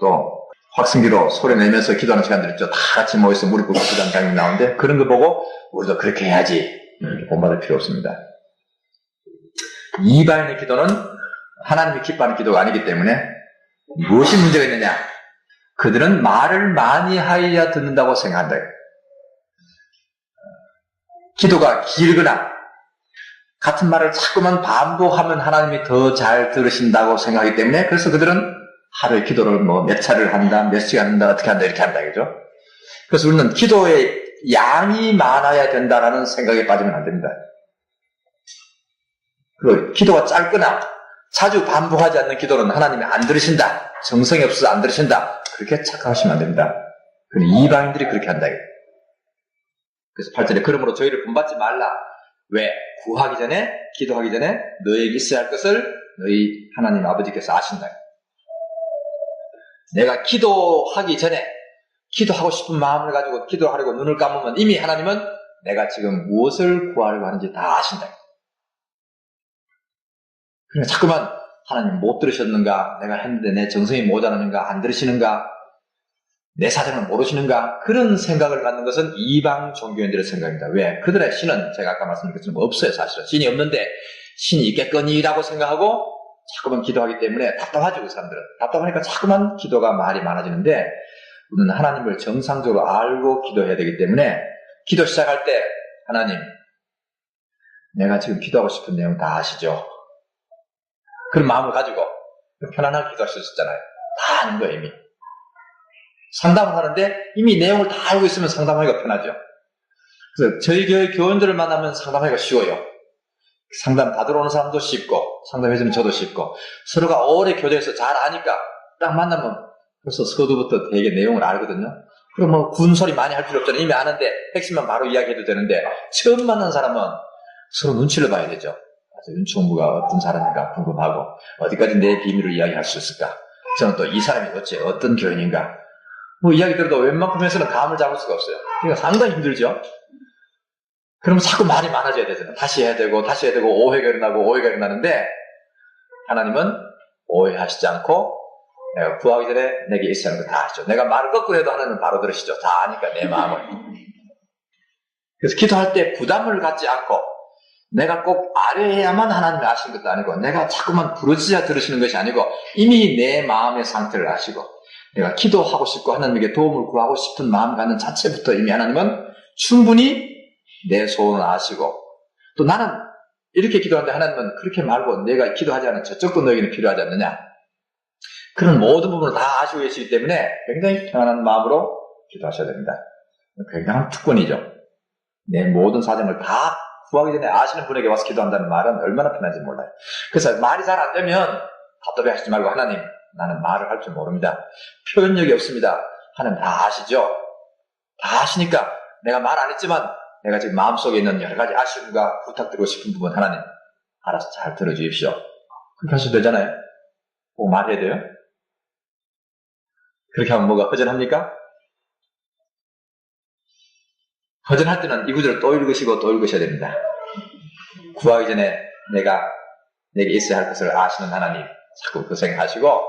Speaker 1: 또 확성기로 소리 내면서 기도하는 시간들 있죠. 다 같이 모여서 무릎 꿇고 기도하는 장면이 나오는데, 그런 거 보고 우리도 그렇게 해야지 본받을 필요 없습니다. 이방인의 기도는 하나님이 기뻐하는 기도가 아니기 때문에 무엇이 문제가 있느냐? 그들은 말을 많이 하여야 듣는다고 생각한다. 기도가 길거나 같은 말을 자꾸만 반복하면 하나님이 더 잘 들으신다고 생각하기 때문에, 그래서 그들은 하루에 기도를 몇 차를 한다, 몇 시간 한다, 어떻게 한다, 이렇게 한다, 그죠? 그래서 우리는 기도의 양이 많아야 된다라는 생각에 빠지면 안 됩니다. 그리고 기도가 짧거나 자주 반복하지 않는 기도는 하나님이 안 들으신다, 정성이 없어서 안 들으신다, 그렇게 착각하시면 안 됩니다. 이방인들이 그렇게 한다. 그래서 8절에 그러므로 저희를 본받지 말라. 왜? 구하기 전에, 기도하기 전에 너에게 있어야 할 것을 너희 하나님 아버지께서 아신다. 내가 기도하기 전에 기도하고 싶은 마음을 가지고 기도하려고 눈을 감으면 이미 하나님은 내가 지금 무엇을 구하려고 하는지 다 아신다. 그러니까 자꾸만 하나님 못 들으셨는가? 내가 했는데 내 정성이 모자라는가? 안 들으시는가? 내 사정을 모르시는가? 그런 생각을 갖는 것은 이방 종교인들의 생각입니다. 왜? 그들의 신은 제가 아까 말씀드린 것처럼 없어요. 사실은 신이 없는데 신이 있겠거니라고 생각하고 자꾸만 기도하기 때문에 답답하죠. 그 사람들은. 답답하니까 자꾸만 기도가 말이 많아지는데 우리는 하나님을 정상적으로 알고 기도해야 되기 때문에 기도 시작할 때 하나님 내가 지금 기도하고 싶은 내용 다 아시죠? 그런 마음을 가지고 편안하게 기도할 수 있었잖아요. 다 아는 거예요. 이미. 상담을 하는데 이미 내용을 다 알고 있으면 상담하기가 편하죠. 그래서 저희 교회 교원들을 만나면 상담하기가 쉬워요. 상담 받으러 오는 사람도 쉽고 상담해주면 저도 쉽고 서로가 오래 교제해서 잘 아니까 딱 만나면 벌써 서두부터 되게 내용을 알거든요. 그럼 뭐 군소리 많이 할 필요 없잖아요. 이미 아는데 핵심만 바로 이야기해도 되는데 처음 만난 사람은 서로 눈치를 봐야 되죠. 윤총무가 어떤 사람인가 궁금하고 어디까지 내 비밀을 이야기할 수 있을까. 저는 또 이 사람이 어째 어떤 교인인가 뭐 이야기 들어도 웬만큼에서는 감을 잡을 수가 없어요. 그러니까 상당히 힘들죠. 그러면 자꾸 말이 많아져야 되잖아요. 다시 해야 되고 오해가 일어나는데 하나님은 오해하시지 않고 내가 구하기 전에 내게 있어야 하는 거 다 아시죠. 내가 말을 거꾸로 해도 하나님은 바로 들으시죠. 다 아니까 내 마음을. 그래서 기도할 때 부담을 갖지 않고 내가 꼭 아뢰야만 하나님이 아시는 것도 아니고 내가 자꾸만 부르짖어 들으시는 것이 아니고 이미 내 마음의 상태를 아시고 내가 기도하고 싶고 하나님에게 도움을 구하고 싶은 마음 갖는 자체부터 이미 하나님은 충분히 내 소원을 아시고 또 나는 이렇게 기도하는데 하나님은 그렇게 말고 내가 기도하지 않은 저쪽도 너에게는 필요하지 않느냐. 그런 모든 부분을 다 아시고 계시기 때문에 굉장히 편안한 마음으로 기도하셔야 됩니다. 굉장한 특권이죠. 내 모든 사정을 다 구하기 전에 아시는 분에게 와서 기도한다는 말은 얼마나 편한지 몰라요. 그래서 말이 잘 안 되면 답답해 하시지 말고 하나님 나는 말을 할 줄 모릅니다. 표현력이 없습니다. 하나님 다 아시죠? 다 아시니까 내가 말 안 했지만 내가 지금 마음속에 있는 여러 가지 아쉬움과 부탁드리고 싶은 부분 하나님 알아서 잘 들어주십시오. 그렇게 하셔도 되잖아요. 꼭 말해야 돼요? 그렇게 하면 뭐가 허전합니까? 허전할 때는 이 구절을 또 읽으시고 또 읽으셔야 됩니다. 구하기 전에 내게 있어야 할 것을 아시는 하나님 자꾸 그 생각하시고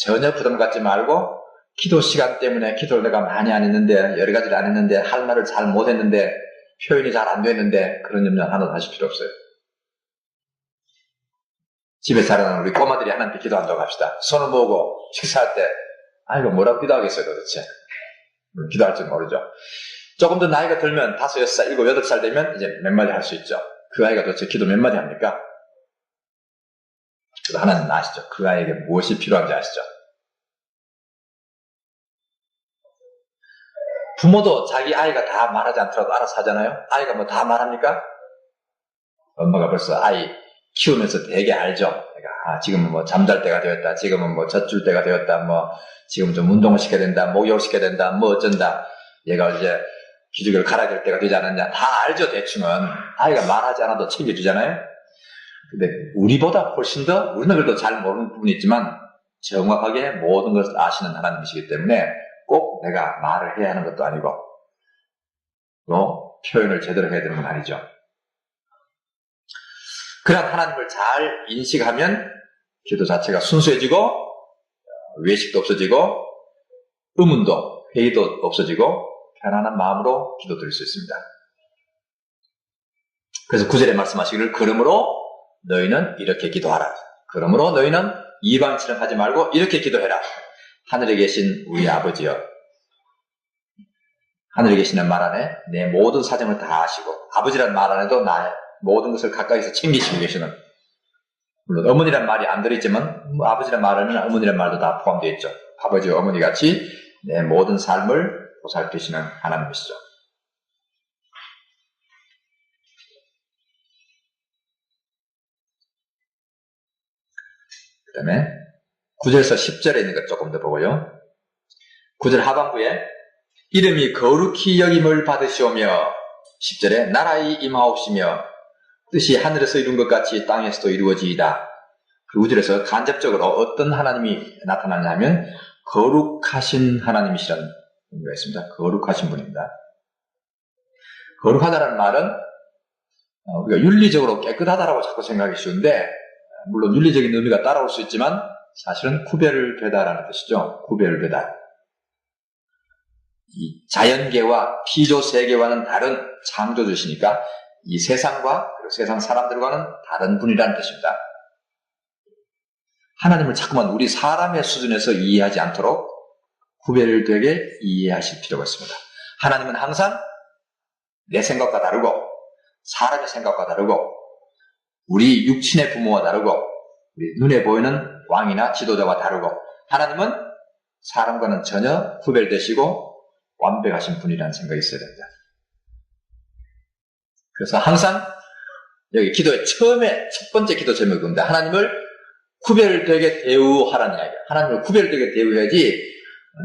Speaker 1: 전혀 부담 갖지 말고 기도 시간 때문에 기도를 내가 많이 안 했는데 여러 가지를 안 했는데 할 말을 잘 못했는데 표현이 잘 안 됐는데 그런 염려 하나도 하실 필요 없어요. 집에 자라는 우리 꼬마들이 하나님께 기도한다고 합시다. 손을 모으고 식사할 때 이거 뭐라고 기도하겠어요 도대체. 기도할 줄 모르죠. 조금 더 나이가 들면 5, 6살, 7, 8살 되면 이제 몇 마디 할 수 있죠. 그 아이가 도대체 기도 몇 마디 합니까? 그래도 하나님 아시죠? 그 아이에게 무엇이 필요한지 아시죠? 부모도 자기 아이가 다 말하지 않더라도 알아서 하잖아요. 아이가 뭐 다 말합니까? 엄마가 벌써 아이 키우면서 되게 알죠. 그러니까 지금은 뭐 잠잘 때가 되었다. 지금은 뭐 젖줄 때가 되었다. 뭐 지금 좀 운동을 시켜야 된다. 목욕을 시켜야 된다. 뭐 어쩐다. 얘가 이제 기저귀를 갈아야 될 때가 되지 않았냐. 다 알죠. 대충은. 아이가 말하지 않아도 챙겨주잖아요. 근데 우리보다 훨씬 더 우리는 그래도 잘 모르는 부분이 있지만 정확하게 모든 것을 아시는 하나님이시기 때문에 꼭 내가 말을 해야 하는 것도 아니고 또 표현을 제대로 해야 되는 건 아니죠. 그런 하나님을 잘 인식하면 기도 자체가 순수해지고 외식도 없어지고 의문도 회의도 없어지고 편안한 마음으로 기도 드릴 수 있습니다. 그래서 9절에 말씀하시기를 그러므로 너희는 이렇게 기도하라. 그러므로 너희는 이방인처럼 하지 말고 이렇게 기도해라. 하늘에 계신 우리 아버지여, 하늘에 계시는 말 안에 내 모든 사정을 다 아시고 아버지란 말 안에도 나의 모든 것을 가까이서 챙기시고 계시는, 물론 어머니란 말이 안 들어있지만 아버지란 말에는 어머니란 말도 다 포함되어 있죠. 아버지와 어머니 같이 내 모든 삶을 보살피시는 하나님이시죠. 그 다음에 9절에서 10절에 있는 것 조금 더 보고요. 9절 하반부에 이름이 거룩히 여김을 받으시오며 10절에 나라의 임하옵시며 뜻이 하늘에서 이룬 것 같이 땅에서도 이루어지이다. 그 5절에서 간접적으로 어떤 하나님이 나타나냐면 거룩하신 하나님이시라는 의미가 있습니다. 거룩하신 분입니다. 거룩하다는 말은 우리가 윤리적으로 깨끗하다라고 자꾸 생각하기 쉬운데 물론 윤리적인 의미가 따라올 수 있지만 사실은 구별되다라는 뜻이죠. 구별되다. 이 자연계와 피조세계와는 다른 창조주시니까 이 세상과 그리고 세상 사람들과는 다른 분이라는 뜻입니다. 하나님을 자꾸만 우리 사람의 수준에서 이해하지 않도록 구별되게 이해하실 필요가 있습니다. 하나님은 항상 내 생각과 다르고 사람의 생각과 다르고 우리 육친의 부모와 다르고 우리 눈에 보이는 왕이나 지도자와 다르고 하나님은 사람과는 전혀 구별되시고 완벽하신 분이라는 생각이 있어야 됩니다. 그래서 항상 여기 기도의 처음에 첫 번째 기도 제목이 그겁니다. 하나님을 구별되게 대우하라는 이야기예요. 하나님을 구별되게 대우해야지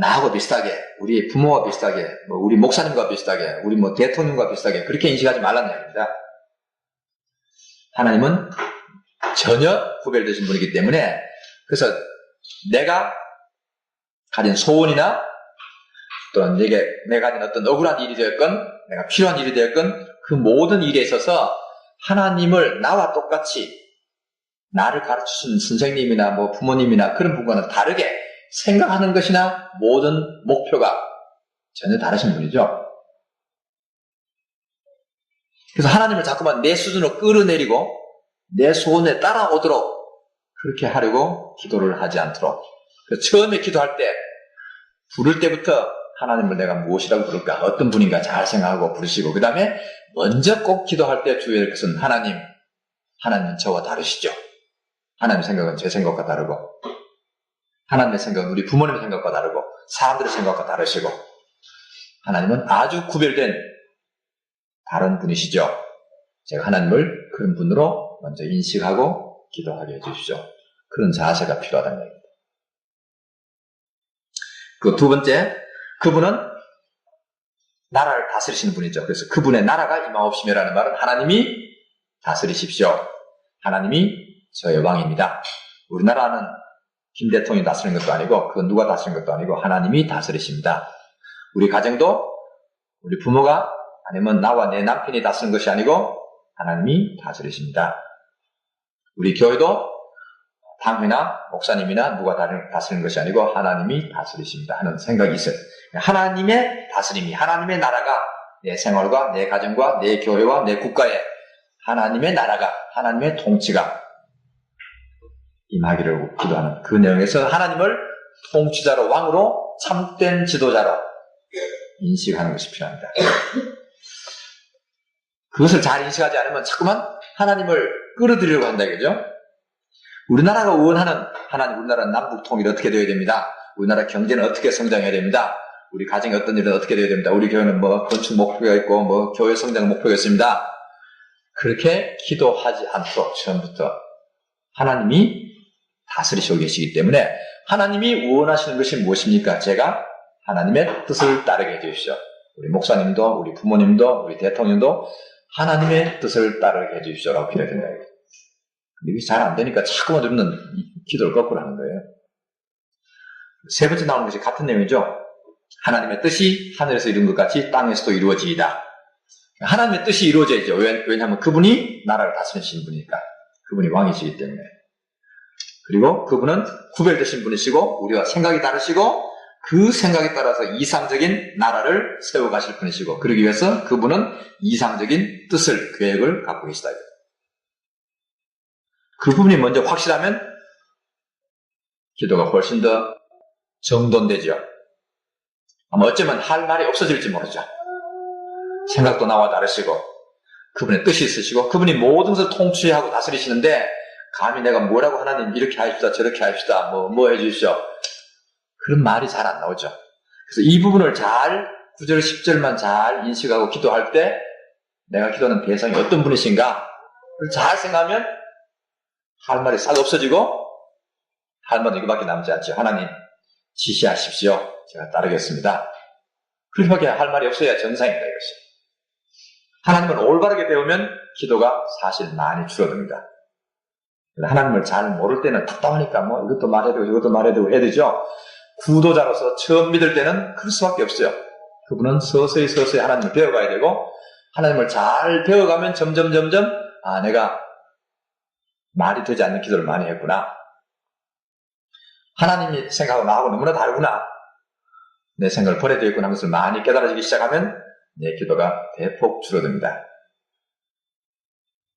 Speaker 1: 나하고 비슷하게, 우리 부모와 비슷하게, 우리 목사님과 비슷하게, 우리 대통령과 비슷하게 그렇게 인식하지 말라는 이야기입니다. 하나님은 전혀 구별되신 분이기 때문에 그래서 내가 가진 소원이나 또는 내가 가진 어떤 억울한 일이 되었건 내가 필요한 일이 되었건 그 모든 일에 있어서 하나님을 나와 똑같이 나를 가르쳐준 선생님이나 부모님이나 그런 분과는 다르게 생각하는 것이나 모든 목표가 전혀 다르신 분이죠. 그래서 하나님을 자꾸만 내 수준으로 끌어내리고 내 소원에 따라오도록 그렇게 하려고 기도를 하지 않도록. 그래서 처음에 기도할 때 부를 때부터 하나님을 내가 무엇이라고 부를까? 어떤 분인가 잘 생각하고 부르시고 그 다음에 먼저 꼭 기도할 때 주의할 것은 하나님은 저와 다르시죠. 하나님의 생각은 제 생각과 다르고 하나님의 생각은 우리 부모님의 생각과 다르고 사람들의 생각과 다르시고 하나님은 아주 구별된 다른 분이시죠. 제가 하나님을 그런 분으로 먼저 인식하고 기도하게 해주시죠. 그런 자세가 필요하다는 얘기입니다. 그 두 번째, 그분은 나라를 다스리시는 분이죠. 그래서 그분의 나라가 임하옵시며라는 말은 하나님이 다스리십시오. 하나님이 저의 왕입니다. 우리나라는 김 대통령이 다스리는 것도 아니고 그건 누가 다스리는 것도 아니고 하나님이 다스리십니다. 우리 가정도 우리 부모가 아니면 나와 내 남편이 다스리는 것이 아니고 하나님이 다스리십니다. 우리 교회도 당회나 목사님이나 누가 다스리는 것이 아니고 하나님이 다스리십니다 하는 생각이 있어요. 하나님의 다스림이 하나님의 나라가 내 생활과 내 가정과 내 교회와 내 국가에 하나님의 나라가 하나님의 통치가 임하기를 기도하는 그 내용에서 하나님을 통치자로 왕으로 참된 지도자로 인식하는 것이 필요합니다. 그것을 잘 인식하지 않으면 자꾸만 하나님을 끌어들이려고 한다 이거죠. 우리나라가 원하는 하나님, 우리나라 남북 통일이 어떻게 되어야 됩니다. 우리나라 경제는 어떻게 성장해야 됩니다. 우리 가정이 어떤 일은 어떻게 되어야 됩니다. 우리 교회는 건축 목표가 있고 교회 성장 목표가 있습니다. 그렇게 기도하지 않도록 처음부터 하나님이 다스리시고 계시기 때문에 하나님이 원하시는 것이 무엇입니까? 제가 하나님의 뜻을 따르게 해주십시오. 우리 목사님도 우리 부모님도 우리 대통령도 하나님의 뜻을 따르게 해주십시오라고 기도된다. 근데 이게 잘 안 되니까 자꾸만 우리는 기도를 거꾸로 하는 거예요. 세 번째 나오는 것이 같은 내용이죠. 하나님의 뜻이 하늘에서 이룬 것 같이 땅에서도 이루어지이다. 하나님의 뜻이 이루어져야죠. 왜냐하면 그분이 나라를 다스리시는 분이니까. 그분이 왕이시기 때문에. 그리고 그분은 구별되신 분이시고 우리와 생각이 다르시고 그 생각에 따라서 이상적인 나라를 세워가실 분이시고 그러기 위해서 그분은 이상적인 뜻을, 계획을 갖고 계시다. 그 부분이 먼저 확실하면 기도가 훨씬 더 정돈되죠. 아마 어쩌면 할 말이 없어질지 모르죠. 생각도 나와 다르시고 그분의 뜻이 있으시고 그분이 모든 것을 통치하고 다스리시는데 감히 내가 뭐라고 하나님 이렇게 하십시다 저렇게 하십시다 뭐 해주십시오 그런 말이 잘 안 나오죠. 그래서 이 부분을 잘 9절 10절만 잘 인식하고 기도할 때 내가 기도하는 대상이 어떤 분이신가 잘 생각하면 할 말이 싹 없어지고 할 말은 이거밖에 남지 않죠. 하나님 지시하십시오. 제가 따르겠습니다. 그렇게 할 말이 없어야 정상입니다, 이것이. 하나님을 올바르게 배우면 기도가 사실 많이 줄어듭니다. 하나님을 잘 모를 때는 답답하니까 뭐 이것도 말해야 되고 이것도 말해야 되고 해야 되죠. 구도자로서 처음 믿을 때는 그럴 수밖에 없어요. 그분은 서서히 하나님을 배워가야 되고, 하나님을 잘 배워가면 점점 내가 말이 되지 않는 기도를 많이 했구나. 하나님이 생각하고 나하고 너무나 다르구나. 내 생각을 버려야 되겠구나 하는 것을 많이 깨달아지기 시작하면 내 기도가 대폭 줄어듭니다.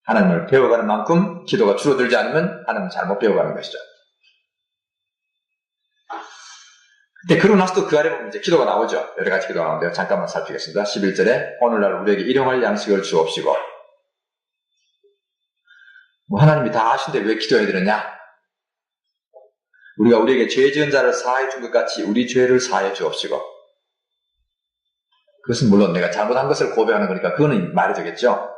Speaker 1: 하나님을 배워가는 만큼 기도가 줄어들지 않으면 하나님을 잘못 배워가는 것이죠. 근데 그러고 나서 또 그 아래 보면 이제 기도가 나오죠. 여러 가지 기도가 나오는데요. 잠깐만 살피겠습니다. 11절에 오늘날 우리에게 일용할 양식을 주옵시고. 하나님이 다 아신데 왜 기도해야 되느냐? 우리가 우리에게 죄 지은 자를 사하여 준 것 같이 우리 죄를 사하여 주옵시고. 그것은 물론 내가 잘못한 것을 고백하는 거니까 그거는 말이 되겠죠.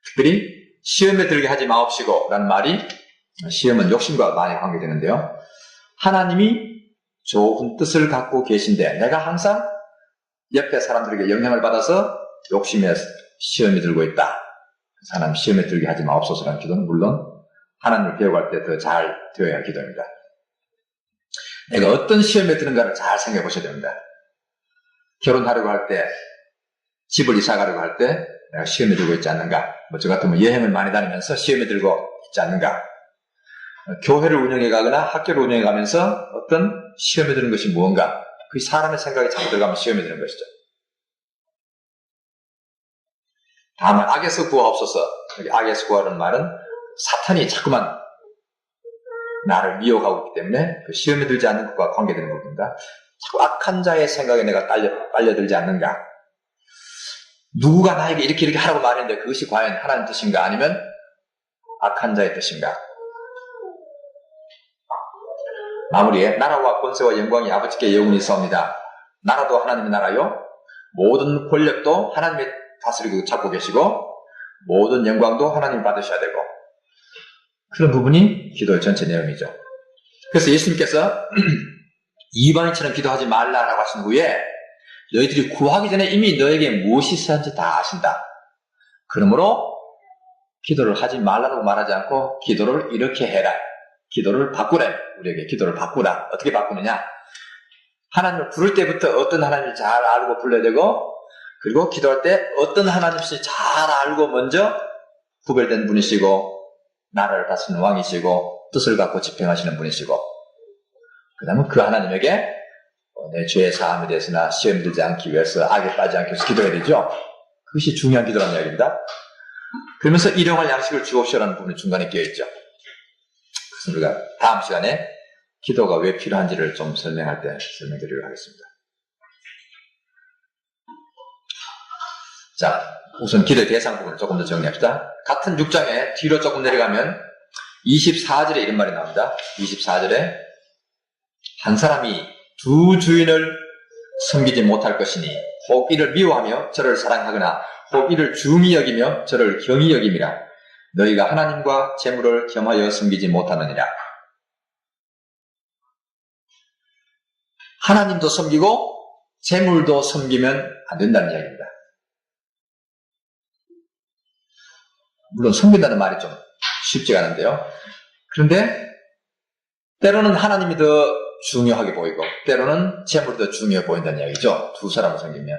Speaker 1: 특별히 시험에 들게 하지 마옵시고 라는 말이, 시험은 욕심과 많이 관계되는데요. 하나님이 좋은 뜻을 갖고 계신데 내가 항상 옆에 사람들에게 영향을 받아서 욕심에 시험에 들고 있다. 하나님 시험에 들게 하지 마옵소서라는 기도는 물론 하나님을 배워갈 때 더 잘 되어야 할 기도입니다. 내가 어떤 시험에 드는가를 잘 생각해 보셔야 됩니다. 결혼하려고 할 때, 집을 이사 가려고 할 때 내가 시험에 들고 있지 않는가? 저 같으면 여행을 많이 다니면서 시험에 들고 있지 않는가? 교회를 운영해 가거나 학교를 운영해 가면서 어떤 시험에 드는 것이 무언가? 그 사람의 생각이 자꾸 들어가면 시험에 드는 것이죠. 다만 악에서 구하옵소서. 여기 악에서 구하라는 말은 사탄이 자꾸만 나를 미혹하고 있기 때문에 그 시험에 들지 않는 것과 관계되는 부분입니다. 자꾸 악한 자의 생각에 내가 빨려들지 않는가? 누구가 나에게 이렇게 하라고 말했는데 그것이 과연 하나님 뜻인가? 아니면 악한 자의 뜻인가? 마무리에 나라와 권세와 영광이 아버지께 영원히 있사옵니다. 나라도 하나님의 나라요, 모든 권력도 하나님이 다스리고 잡고 계시고 모든 영광도 하나님 받으셔야 되고, 그런 부분이 기도의 전체 내용이죠. 그래서 예수님께서 이방인처럼 기도하지 말라라고 하신 후에 너희들이 구하기 전에 이미 너에게 무엇이 있어야 하는지 다 아신다. 그러므로 기도를 하지 말라고 말하지 않고 기도를 이렇게 해라. 기도를 바꾸래. 우리에게 기도를 바꾸라. 어떻게 바꾸느냐? 하나님을 부를 때부터 어떤 하나님을 잘 알고 불러야 되고, 그리고 기도할 때 어떤 하나님인지 잘 알고 먼저 구별된 분이시고 나라를 다스리는 왕이시고 뜻을 갖고 집행하시는 분이시고, 그 다음에 그 하나님에게 내 죄의 사함에 대해서나 시험에 들지 않기 위해서, 악에 빠지지 않기 위해서 기도해야 되죠. 그것이 중요한 기도라는 이야기입니다. 그러면서 일용할 양식을 주옵시오라는 부분이 중간에 끼어있죠. 그래서 우리가 다음 시간에 기도가 왜 필요한지를 좀 설명할 때 설명드리도록 하겠습니다. 자, 우선 기도의 대상 부분을 조금 더 정리합시다. 같은 6장에 뒤로 조금 내려가면 24절에 이런 말이 나옵니다. 24절에 한 사람이 두 주인을 섬기지 못할 것이니 혹 이를 미워하며 저를 사랑하거나 혹 이를 중히 여기며 저를 경히 여김이라. 너희가 하나님과 재물을 겸하여 섬기지 못하느니라. 하나님도 섬기고 재물도 섬기면 안 된다는 이야기입니다. 물론 섬긴다는 말이 좀 쉽지가 않은데요. 그런데 때로는 하나님이 더 중요하게 보이고 때로는 재물이 더 중요해 보인다는 이야기죠. 두 사람을 섬기면.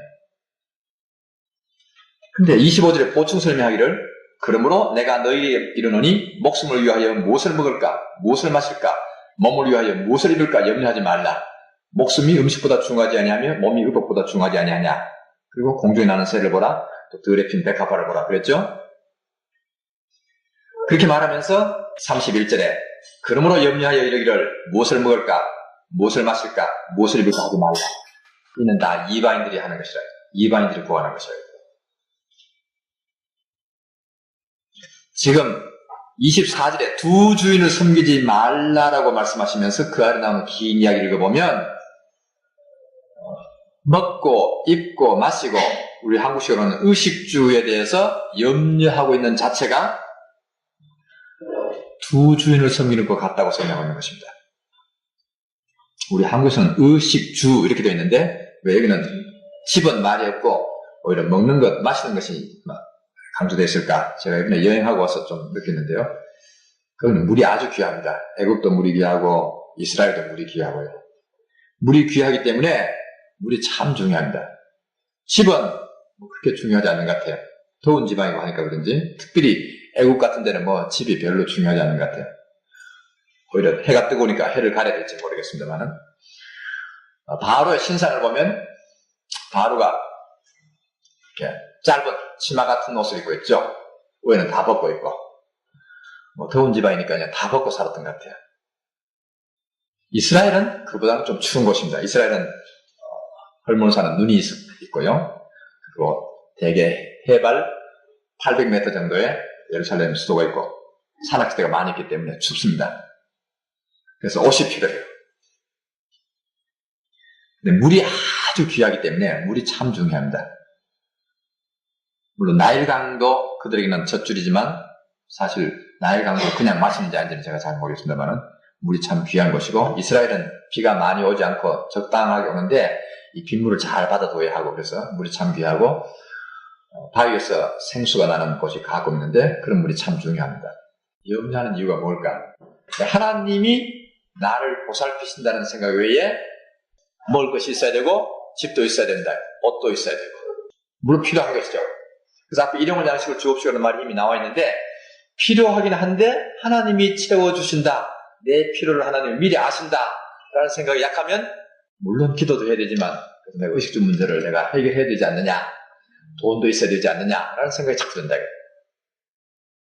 Speaker 1: 근데 25절에 보충 설명하기를, 그러므로 내가 너희에게 이르노니 목숨을 위하여 무엇을 먹을까, 무엇을 마실까, 몸을 위하여 무엇을 입을까 염려하지 말라. 목숨이 음식보다 중요하지 아니하며 몸이 의복보다 중요하지 아니하냐. 그리고 공중에 나는 새를 보라, 또 들에 핀 백합화를 보라 그랬죠. 그렇게 말하면서 31절에 그러므로 염려하여 이르기를 무엇을 먹을까, 무엇을 마실까, 무엇을 입을까 하지 말라. 이는 다 이방인들이 하는 것이라. 이방인들이 구하는 것이라. 지금 24절에 두 주인을 섬기지 말라라고 말씀하시면서 그 아래 나오는 긴 이야기를 읽어보면 먹고 입고 마시고, 우리 한국식으로는 의식주에 대해서 염려하고 있는 자체가 두 주인을 섬기는 것 같다고 설명하고 있는 것입니다. 우리 한국에서는 의식주 이렇게 되어 있는데 왜 여기는 집은 말이 없고 오히려 먹는 것, 마시는 것이 강조됐을까? 제가 이번에 여행하고 와서 좀 느꼈는데요. 그건 물이 아주 귀합니다. 애국도 물이 귀하고 이스라엘도 물이 귀하고요. 물이 귀하기 때문에 물이 참 중요합니다. 집은 그렇게 중요하지 않는 것 같아요. 더운 지방이고 하니까 그런지 특별히 애국 같은 데는 집이 별로 중요하지 않는 것 같아요. 오히려 해가 뜨거우니까 해를 가려야 될지 모르겠습니다만은 바로의 신상을 보면 바로가 이렇게 짧은 치마 같은 옷을 입고 있죠. 위에는 다 벗고 있고 더운 지방이니까 그냥 다 벗고 살았던 것 같아요. 이스라엘은 그보다는 좀 추운 곳입니다. 이스라엘은 헐몬산은 눈이 있고요. 그리고 대개 해발 800m 정도의 예루살렘 수도가 있고 산악지대가 많이 있기 때문에 춥습니다. 그래서 옷이 필요해요. 근데 물이 아주 귀하기 때문에 물이 참 중요합니다. 물론 나일강도 그들에게는 젖줄이지만 사실 나일강도 그냥 마시는지 아닌지는 제가 잘 모르겠습니다만 물이 참 귀한 것이고 이스라엘은 비가 많이 오지 않고 적당하게 오는데 이 빗물을 잘 받아둬야 하고 그래서 물이 참 귀하고 바위에서 생수가 나는 곳이 가끔 있는데 그런 물이 참 중요합니다. 염려하는 이유가 뭘까? 하나님이 나를 보살피신다는 생각 외에 먹을 것이 있어야 되고 집도 있어야 된다. 옷도 있어야 되고 물은 필요한 것이죠. 그래서 앞에 일용할 양식을 주옵시오라는 말이 이미 나와 있는데 필요하긴 한데 하나님이 채워주신다. 내 필요를 하나님이 미리 아신다. 라는 생각이 약하면 물론 기도도 해야 되지만 내가 의식주 문제를 내가 해결해야 되지 않느냐. 돈도 있어야 되지 않느냐. 라는 생각이 자꾸 든다.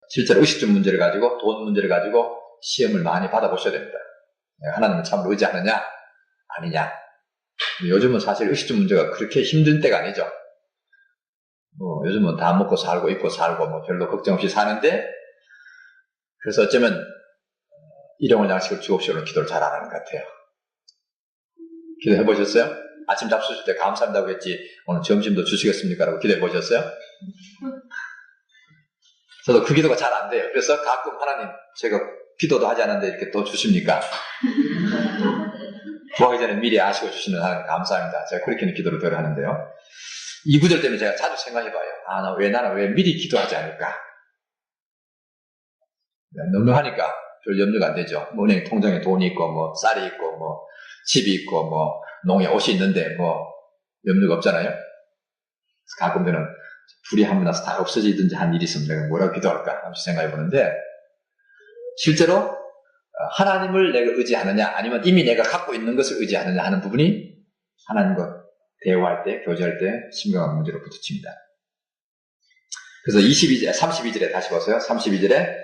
Speaker 1: 실제로 의식주 문제를 가지고 돈 문제를 가지고 시험을 많이 받아보셔야 됩니다. 내가 하나님을 참으로 의지하느냐 아니냐. 요즘은 사실 의식주 문제가 그렇게 힘든 때가 아니죠. 요즘은 다 먹고 살고 입고 살고 별로 걱정 없이 사는데 그래서 어쩌면 일용할 양식을 주옵시오는 기도를 잘 안 하는 것 같아요. 기도해 보셨어요? 아침 잡수실 때 감사합니다고 했지 오늘 점심도 주시겠습니까? 라고 기도해 보셨어요? 저도 그 기도가 잘 안 돼요. 그래서 가끔 하나님 제가 기도도 하지 않았는데 이렇게 또 주십니까? 구하기 전에 미리 아시고 주시는 하나님 감사합니다. 제가 그렇게는 기도를 덜 하는데요. 이 구절 때문에 제가 자주 생각해봐요. 나는 왜 미리 기도하지 않을까? 넉넉하니까 별 염려가 안 되죠. 은행 통장에 돈이 있고, 쌀이 있고, 집이 있고, 농에 옷이 있는데, 염려가 없잖아요. 그래서 가끔 저는 불이 한번 나서 다 없어지든지 한 일이 있으면 내가 뭐라고 기도할까? 하면서 생각해 보는데, 실제로 하나님을 내가 의지하느냐, 아니면 이미 내가 갖고 있는 것을 의지하느냐 하는 부분이 하나님과 대화할 때, 교제할 때 심각한 문제로 부딪힙니다. 그래서 32절에 다시 보세요. 32절에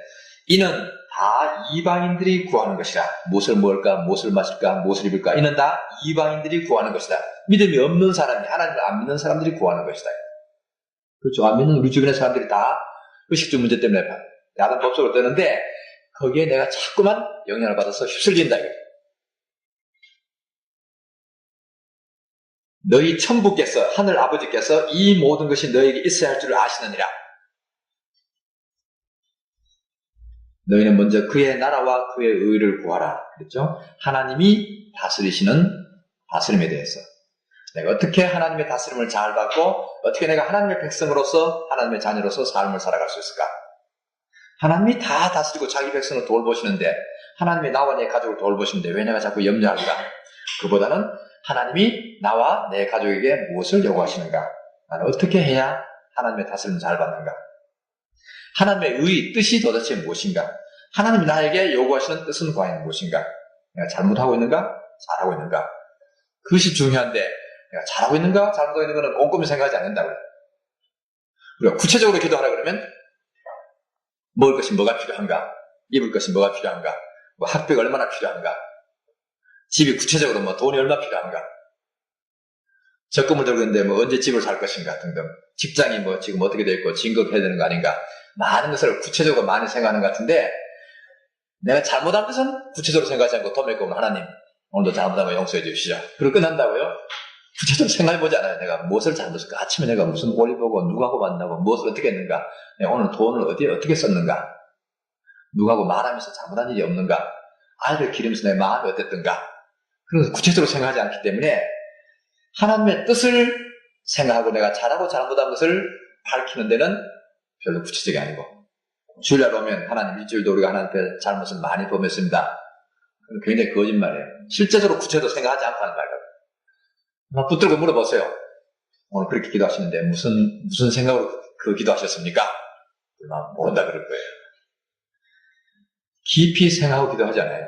Speaker 1: 이는 다 이방인들이 구하는 것이라. 무엇을 먹을까, 무엇을 마실까, 무엇을 입을까. 이는 다 이방인들이 구하는 것이다. 믿음이 없는 사람이, 하나님을 안 믿는 사람들이 구하는 것이다. 그렇죠. 안 믿는 우리 주변의 사람들이 다 의식주 문제 때문에 야단 법석을 뜨는데 거기에 내가 자꾸만 영향을 받아서 휩쓸린다. 너희 천부께서, 하늘 아버지께서 이 모든 것이 너에게 있어야 할 줄을 아시느니라. 너희는 먼저 그의 나라와 그의 의를 구하라. 그랬죠? 하나님이 다스리시는 다스림에 대해서. 내가 어떻게 하나님의 다스림을 잘 받고 어떻게 내가 하나님의 백성으로서 하나님의 자녀로서 삶을 살아갈 수 있을까? 하나님이 다 다스리고 자기 백성을 돌보시는데 하나님이 나와 내 가족을 돌보시는데 왜 내가 자꾸 염려할까? 그보다는 하나님이 나와 내 가족에게 무엇을 요구하시는가? 나는 어떻게 해야 하나님의 다스림을 잘 받는가? 하나님의 의, 뜻이 도대체 무엇인가? 하나님이 나에게 요구하시는 뜻은 과연 무엇인가? 내가 잘못하고 있는가? 잘하고 있는가? 그것이 중요한데 내가 잘하고 있는가? 잘못하고 있는 것은 꼼꼼히 생각하지 않는다고요. 우리가 구체적으로 기도하라 그러면 먹을 것이 뭐가 필요한가? 입을 것이 뭐가 필요한가? 학비가 얼마나 필요한가? 집이 구체적으로 돈이 얼마 필요한가? 적금을 들고 있는데 언제 집을 살 것인가 등등. 직장이 지금 어떻게 되어 있고 진급해야 되는 거 아닌가? 많은 것을 구체적으로 많이 생각하는 것 같은데 내가 잘못한 것은 구체적으로 생각하지 않고 도매고 하나님 오늘도 잘못한 거 용서해 주시죠. 그리고 끝난다고요? 구체적으로 생각해보지 않아요. 내가 무엇을 잘못했을까? 아침에 내가 무슨 볼일 보고 누구하고 만나고 무엇을 어떻게 했는가? 내가 오늘 돈을 어디에 어떻게 썼는가? 누구하고 말하면서 잘못한 일이 없는가? 아이를 기르면서 내 마음이 어땠던가? 그런 것을 구체적으로 생각하지 않기 때문에 하나님의 뜻을 생각하고 내가 잘하고 잘못한 것을 밝히는 데는 별로 구체적이 아니고, 주일날 오면 하나님 일주일도 우리가 하나님께 잘못을 많이 범했습니다. 그건 굉장히 거짓말이에요. 실제적으로 구체적으로 생각하지 않고 하는 말이에요. 붙들고 물어보세요. 오늘 그렇게 기도하시는데 무슨 생각으로 그 기도하셨습니까? 모른다 그럴 거예요. 깊이 생각하고 기도하지 않아요.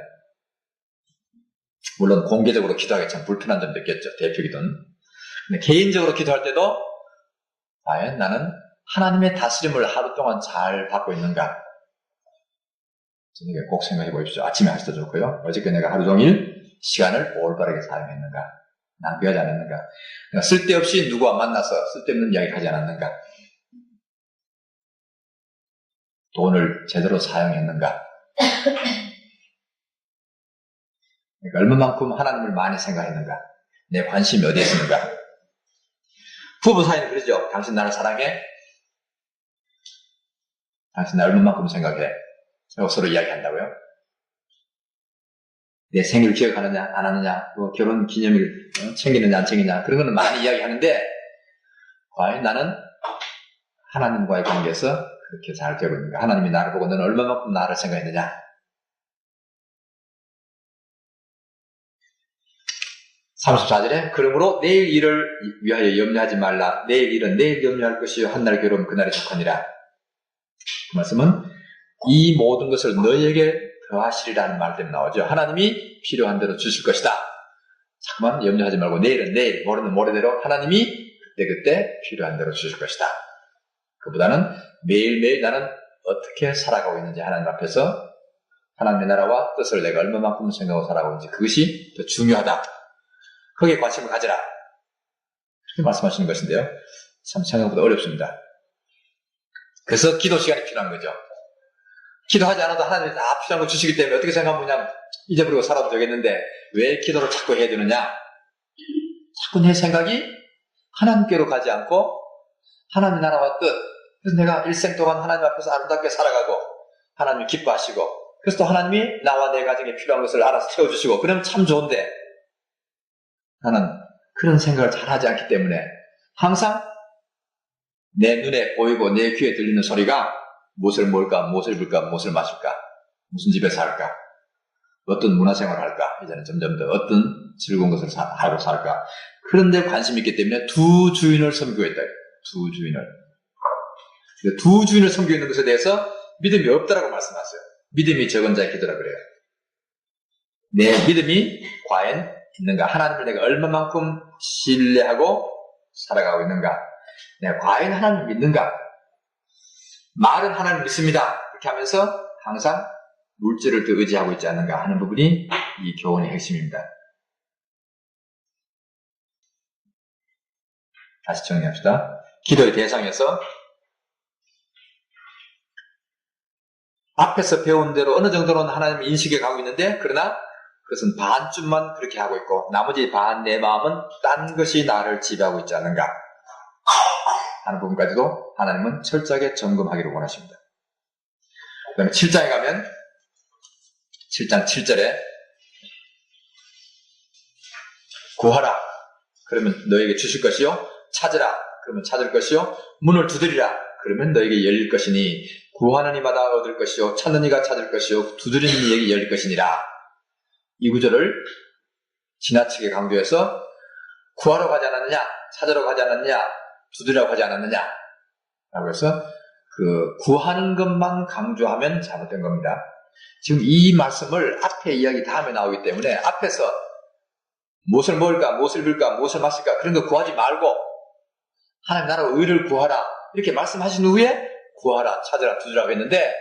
Speaker 1: 물론 공개적으로 기도하기 참 불편한 점도 있겠죠. 대표 기도는. 근데 개인적으로 기도할 때도 과연 나는 하나님의 다스림을 하루 동안 잘 받고 있는가? 저녁에 꼭 생각해 보십시오. 아침에 하셔도 좋고요. 어저께 내가 하루 종일 시간을 올바르게 사용했는가? 낭비하지 않았는가? 그러니까 쓸데없이 누구와 만나서 쓸데없는 이야기를 하지 않았는가? 돈을 제대로 사용했는가? 그러니까 얼마만큼 하나님을 많이 생각했는가? 내 관심이 어디에 있는가? 부부 사이는 그러죠. 당신 나를 사랑해? 당신 나 얼마만큼 생각해? 서로 이야기한다고요? 내 생일 기억하느냐 안 하느냐, 뭐 결혼 기념일 챙기느냐 안 챙기느냐, 그런 거는 많이 이야기하는데 과연 나는 하나님과의 관계에서 그렇게 잘 되고 있는가? 하나님이 나를 보고 너는 얼마만큼 나를 생각했느냐? 34절에 그러므로 내일 일을 위하여 염려하지 말라. 내일 일은 내일 염려할 것이요 한날 괴로움 그날이 족하니라. 그 말씀은 이 모든 것을 너희에게 더하시리라는 말 때문에 나오죠. 하나님이 필요한 대로 주실 것이다. 자꾸만 염려하지 말고 내일은 내일, 모레는 모레대로 하나님이 그때그때 필요한 대로 주실 것이다. 그보다는 매일매일 나는 어떻게 살아가고 있는지 하나님 앞에서 하나님의 나라와 뜻을 내가 얼마만큼 생각하고 살아가고 있는지 그것이 더 중요하다. 거기에 관심을 가져라. 그렇게 말씀하시는 것인데요. 참 생각보다 어렵습니다. 그래서 기도 시간이 필요한 거죠. 기도하지 않아도 하나님이 다 필요한 거 주시기 때문에 어떻게 생각하면 그냥 잊어버리고 살아도 되겠는데 왜 기도를 자꾸 해야 되느냐? 자꾸 내 생각이 하나님께로 가지 않고 하나님의 나라와 뜻, 그래서 내가 일생 동안 하나님 앞에서 아름답게 살아가고 하나님이 기뻐하시고 그래서 또 하나님이 나와 내 가정에 필요한 것을 알아서 채워주시고 그러면 참 좋은데 나는 그런 생각을 잘 하지 않기 때문에 항상 내 눈에 보이고 내 귀에 들리는 소리가 무엇을 먹을까, 무엇을 입을까, 무엇을 마실까, 무슨 집에 살까, 어떤 문화생활을 할까, 이제는 점점 더 어떤 즐거운 것을 하고 살까, 그런 데 관심이 있기 때문에 두 주인을 섬기고 있다. 두 주인을. 두 주인을 섬기고 있는 것에 대해서 믿음이 없다라고 말씀하세요. 믿음이 적은 자의 기도라 그래요. 내 믿음이 과연 있는가? 하나님을 내가 얼마만큼 신뢰하고 살아가고 있는가? 내가 과연 하나님을 믿는가? 말은 하나님 믿습니다. 그렇게 하면서 항상 물질을 더 의지하고 있지 않는가 하는 부분이 이 교훈의 핵심입니다. 다시 정리합시다. 기도의 대상에서 앞에서 배운 대로 어느 정도는 하나님 인식에 가고 있는데 그러나 그것은 반쯤만 그렇게 하고 있고 나머지 반 내 마음은 딴 것이 나를 지배하고 있지 않는가 하는 부분까지도 하나님은 철저하게 점검하기를 원하십니다. 그 다음에 7장에 가면 7장 7절에 구하라 그러면 너에게 주실 것이요 찾으라 그러면 찾을 것이요 문을 두드리라 그러면 너에게 열릴 것이니 구하는 이마다 얻을 것이요 찾는 이가 찾을 것이요 두드리는 이에게 열릴 것이니라. 이 구절을 지나치게 강조해서 구하러 가지 않았느냐 찾으러 가지 않았느냐 두드리라고 하지 않았느냐 라고 해서 그 구하는 것만 강조하면 잘못된 겁니다. 지금 이 말씀을 앞에 이야기 다음에 나오기 때문에 앞에서 무엇을 먹을까 무엇을 입을까 무엇을 마실까 그런 거 구하지 말고 하나님 나라 의를 구하라 이렇게 말씀하신 후에 구하라 찾으라 두드리라고 했는데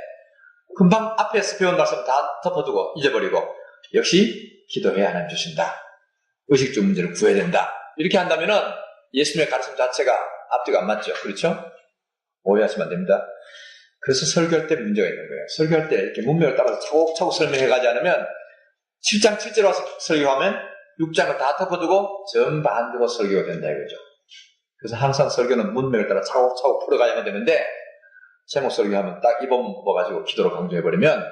Speaker 1: 금방 앞에서 배운 말씀 다 덮어두고 잊어버리고 역시 기도해야 하나님 주신다. 의식주 문제를 구해야 된다. 이렇게 한다면은 예수님의 가르침 자체가 앞뒤가 안 맞죠. 그렇죠? 오해하시면 안 됩니다. 그래서 설교할 때 문제가 있는 거예요. 설교할 때 이렇게 문맥을 따라서 차곡차곡 설명해 가지 않으면 7장 7절 와서 설교하면 6장을 다 덮어두고 전반적으로 설교가 된다 이거죠. 그래서 항상 설교는 문맥을 따라 차곡차곡 풀어가야만 되는데 제목 설교하면 딱 이 부분 뽑아가지고 기도로 강조해버리면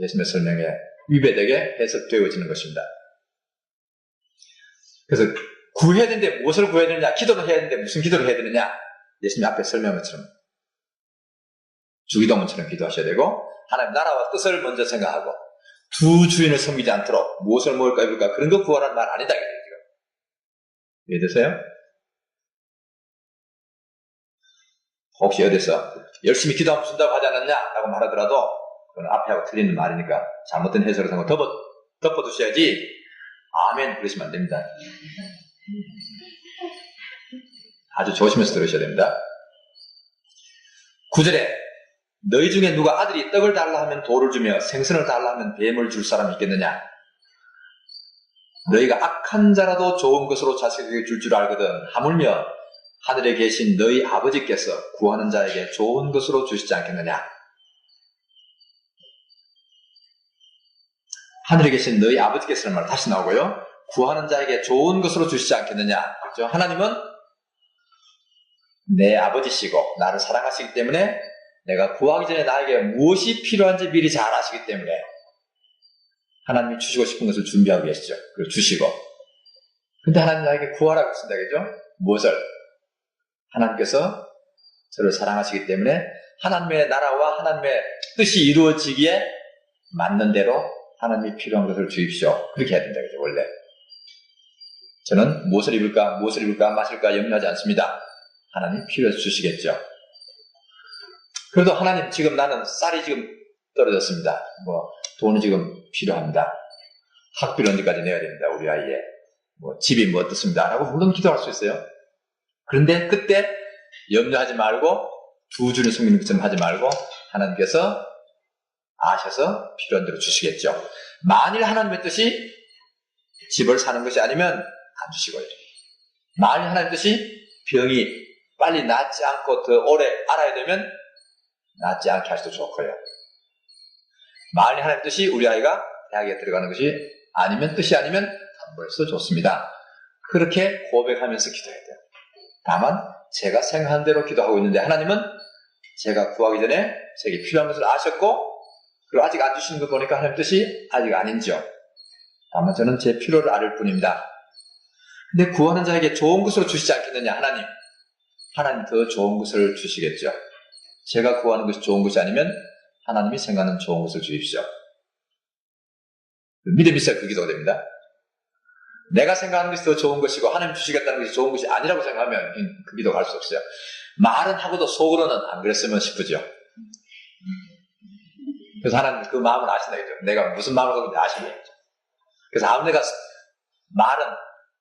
Speaker 1: 예수님의 설명에 위배되게 해석되어지는 것입니다. 그래서 구해야 되는데 무엇을 구해야 되느냐? 기도를 해야 되는데 무슨 기도를 해야 되느냐? 예수님 앞에 설명한 것처럼 주기도문처럼 기도하셔야 되고 하나님 나라와 뜻을 먼저 생각하고 두 주인을 섬기지 않도록 무엇을 먹을까 입을까 그런 거 구하라는 말 아니다. 이해되세요? 혹시 어디서 열심히 기도하면 준다고 하지 않았냐? 라고 말하더라도 그건 앞에 하고 틀리는 말이니까 잘못된 해석을 하고 덮어두셔야지 아멘 그러시면 안 됩니다. 아주 조심해서 들으셔야 됩니다. 9절에 너희 중에 누가 아들이 떡을 달라 하면 돌을 주며 생선을 달라 하면 뱀을 줄 사람이 있겠느냐? 너희가 악한 자라도 좋은 것으로 자식에게 줄 줄 알거든 하물며 하늘에 계신 너희 아버지께서 구하는 자에게 좋은 것으로 주시지 않겠느냐? 하늘에 계신 너희 아버지께서는 말 다시 나오고요. 구하는 자에게 좋은 것으로 주시지 않겠느냐? 그렇죠? 하나님은 내 아버지시고 나를 사랑하시기 때문에 내가 구하기 전에 나에게 무엇이 필요한지 미리 잘 아시기 때문에 하나님이 주시고 싶은 것을 준비하고 계시죠. 그걸 주시고. 근데 하나님 나에게 구하라고 했습니다. 그죠? 무엇을? 하나님께서 저를 사랑하시기 때문에 하나님의 나라와 하나님의 뜻이 이루어지기에 맞는 대로 하나님이 필요한 것을 주십시오. 그렇게 해야 된다. 그죠? 원래. 저는 무엇을 입을까, 마실까 염려하지 않습니다. 하나님 필요해서 주시겠죠. 그래도 하나님 지금 나는 쌀이 지금 떨어졌습니다. 돈이 지금 필요합니다. 학비를 언제까지 내야 됩니다. 우리 아이의. 집이 어떻습니다. 라고 물론 기도할 수 있어요. 그런데 그때 염려하지 말고 두 주를 숨기는 것처럼 하지 말고 하나님께서 아셔서 필요한 대로 주시겠죠. 만일 하나님의 뜻이 집을 사는 것이 아니면 안 주시고요. 만일 하나님의 뜻이 병이 빨리 낫지 않고 더 오래 알아야 되면 낫지 않게 하셔도 좋고요. 만일 하나님의 뜻이 우리 아이가 대학에 들어가는 것이 아니면 뜻이 아니면 안 벌써 좋습니다. 그렇게 고백하면서 기도해야 돼요. 다만 제가 생각한 대로 기도하고 있는데 하나님은 제가 구하기 전에 제게 필요한 것을 아셨고 그리고 아직 안 주시는 거 보니까 하나님의 뜻이 아직 아닌지요. 다만 저는 제 필요를 알을 뿐입니다. 근데 구하는 자에게 좋은 것으로 주시지 않겠느냐? 하나님 더 좋은 것을 주시겠죠. 제가 구하는 것이 좋은 것이 아니면 하나님이 생각하는 좋은 것을 주십시오. 믿음이 있어야 그 기도가 됩니다. 내가 생각하는 것이 더 좋은 것이고 하나님 주시겠다는 것이 좋은 것이 아니라고 생각하면 그 기도가 갈 수 없어요. 말은 하고도 속으로는 안 그랬으면 싶으죠. 그래서 하나님 그 마음을 아신다겠죠. 내가 무슨 마음을 갖고 있는지 아시겠죠. 그래서 아무 내가 말은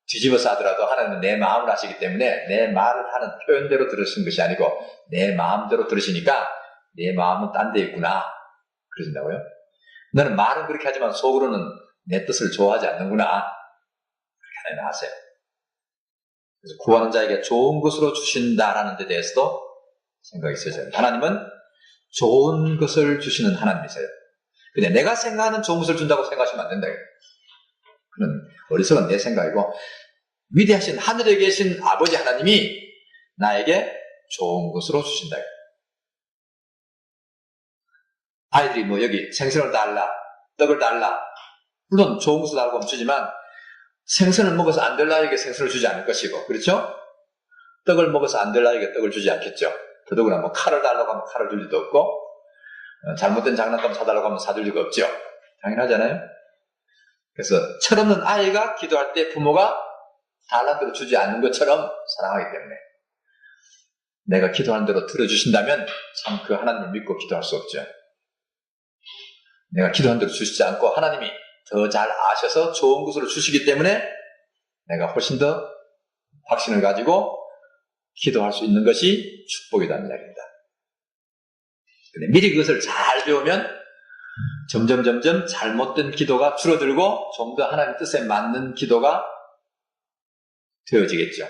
Speaker 1: 뒤집어서 하더라도 하나님은 내 마음을 아시기 때문에 내 말을 하는 표현대로 들으시는 것이 아니고 내 마음대로 들으시니까 내 마음은 딴 데 있구나 그러신다고요. 너는 말은 그렇게 하지만 속으로는 내 뜻을 좋아하지 않는구나 그렇게 하나님 아세요. 그래서 구하는 자에게 좋은 것으로 주신다라는 데 대해서도 생각이 있어요. 하나님은 좋은 것을 주시는 하나님이세요. 근데 내가 생각하는 좋은 것을 준다고 생각하시면 안 된다. 그건 어리석은 내 생각이고 위대하신 하늘에 계신 아버지 하나님이 나에게 좋은 것으로 주신다. 아이들이 여기 생선을 달라, 떡을 달라. 물론 좋은 것을 달라고 하면 주지만 생선을 먹어서 안 될 나에게 생선을 주지 않을 것이고, 그렇죠? 떡을 먹어서 안 될 나에게 떡을 주지 않겠죠. 더더구나 칼을 달라고 하면 칼을 줄 리도 없고 잘못된 장난감 사달라고 하면 사줄 리가 없죠. 당연하잖아요. 그래서 철없는 아이가 기도할 때 부모가 달라는 대로 주지 않는 것처럼 사랑하기 때문에 내가 기도하는 대로 들어주신다면 참 그 하나님을 믿고 기도할 수 없죠. 내가 기도하는 대로 주시지 않고 하나님이 더 잘 아셔서 좋은 것으로 주시기 때문에 내가 훨씬 더 확신을 가지고 기도할 수 있는 것이 축복이라는 이야기입니다. 근데 미리 그것을 잘 배우면 점점 잘못된 기도가 줄어들고 좀 더 하나님 뜻에 맞는 기도가 되어지겠죠.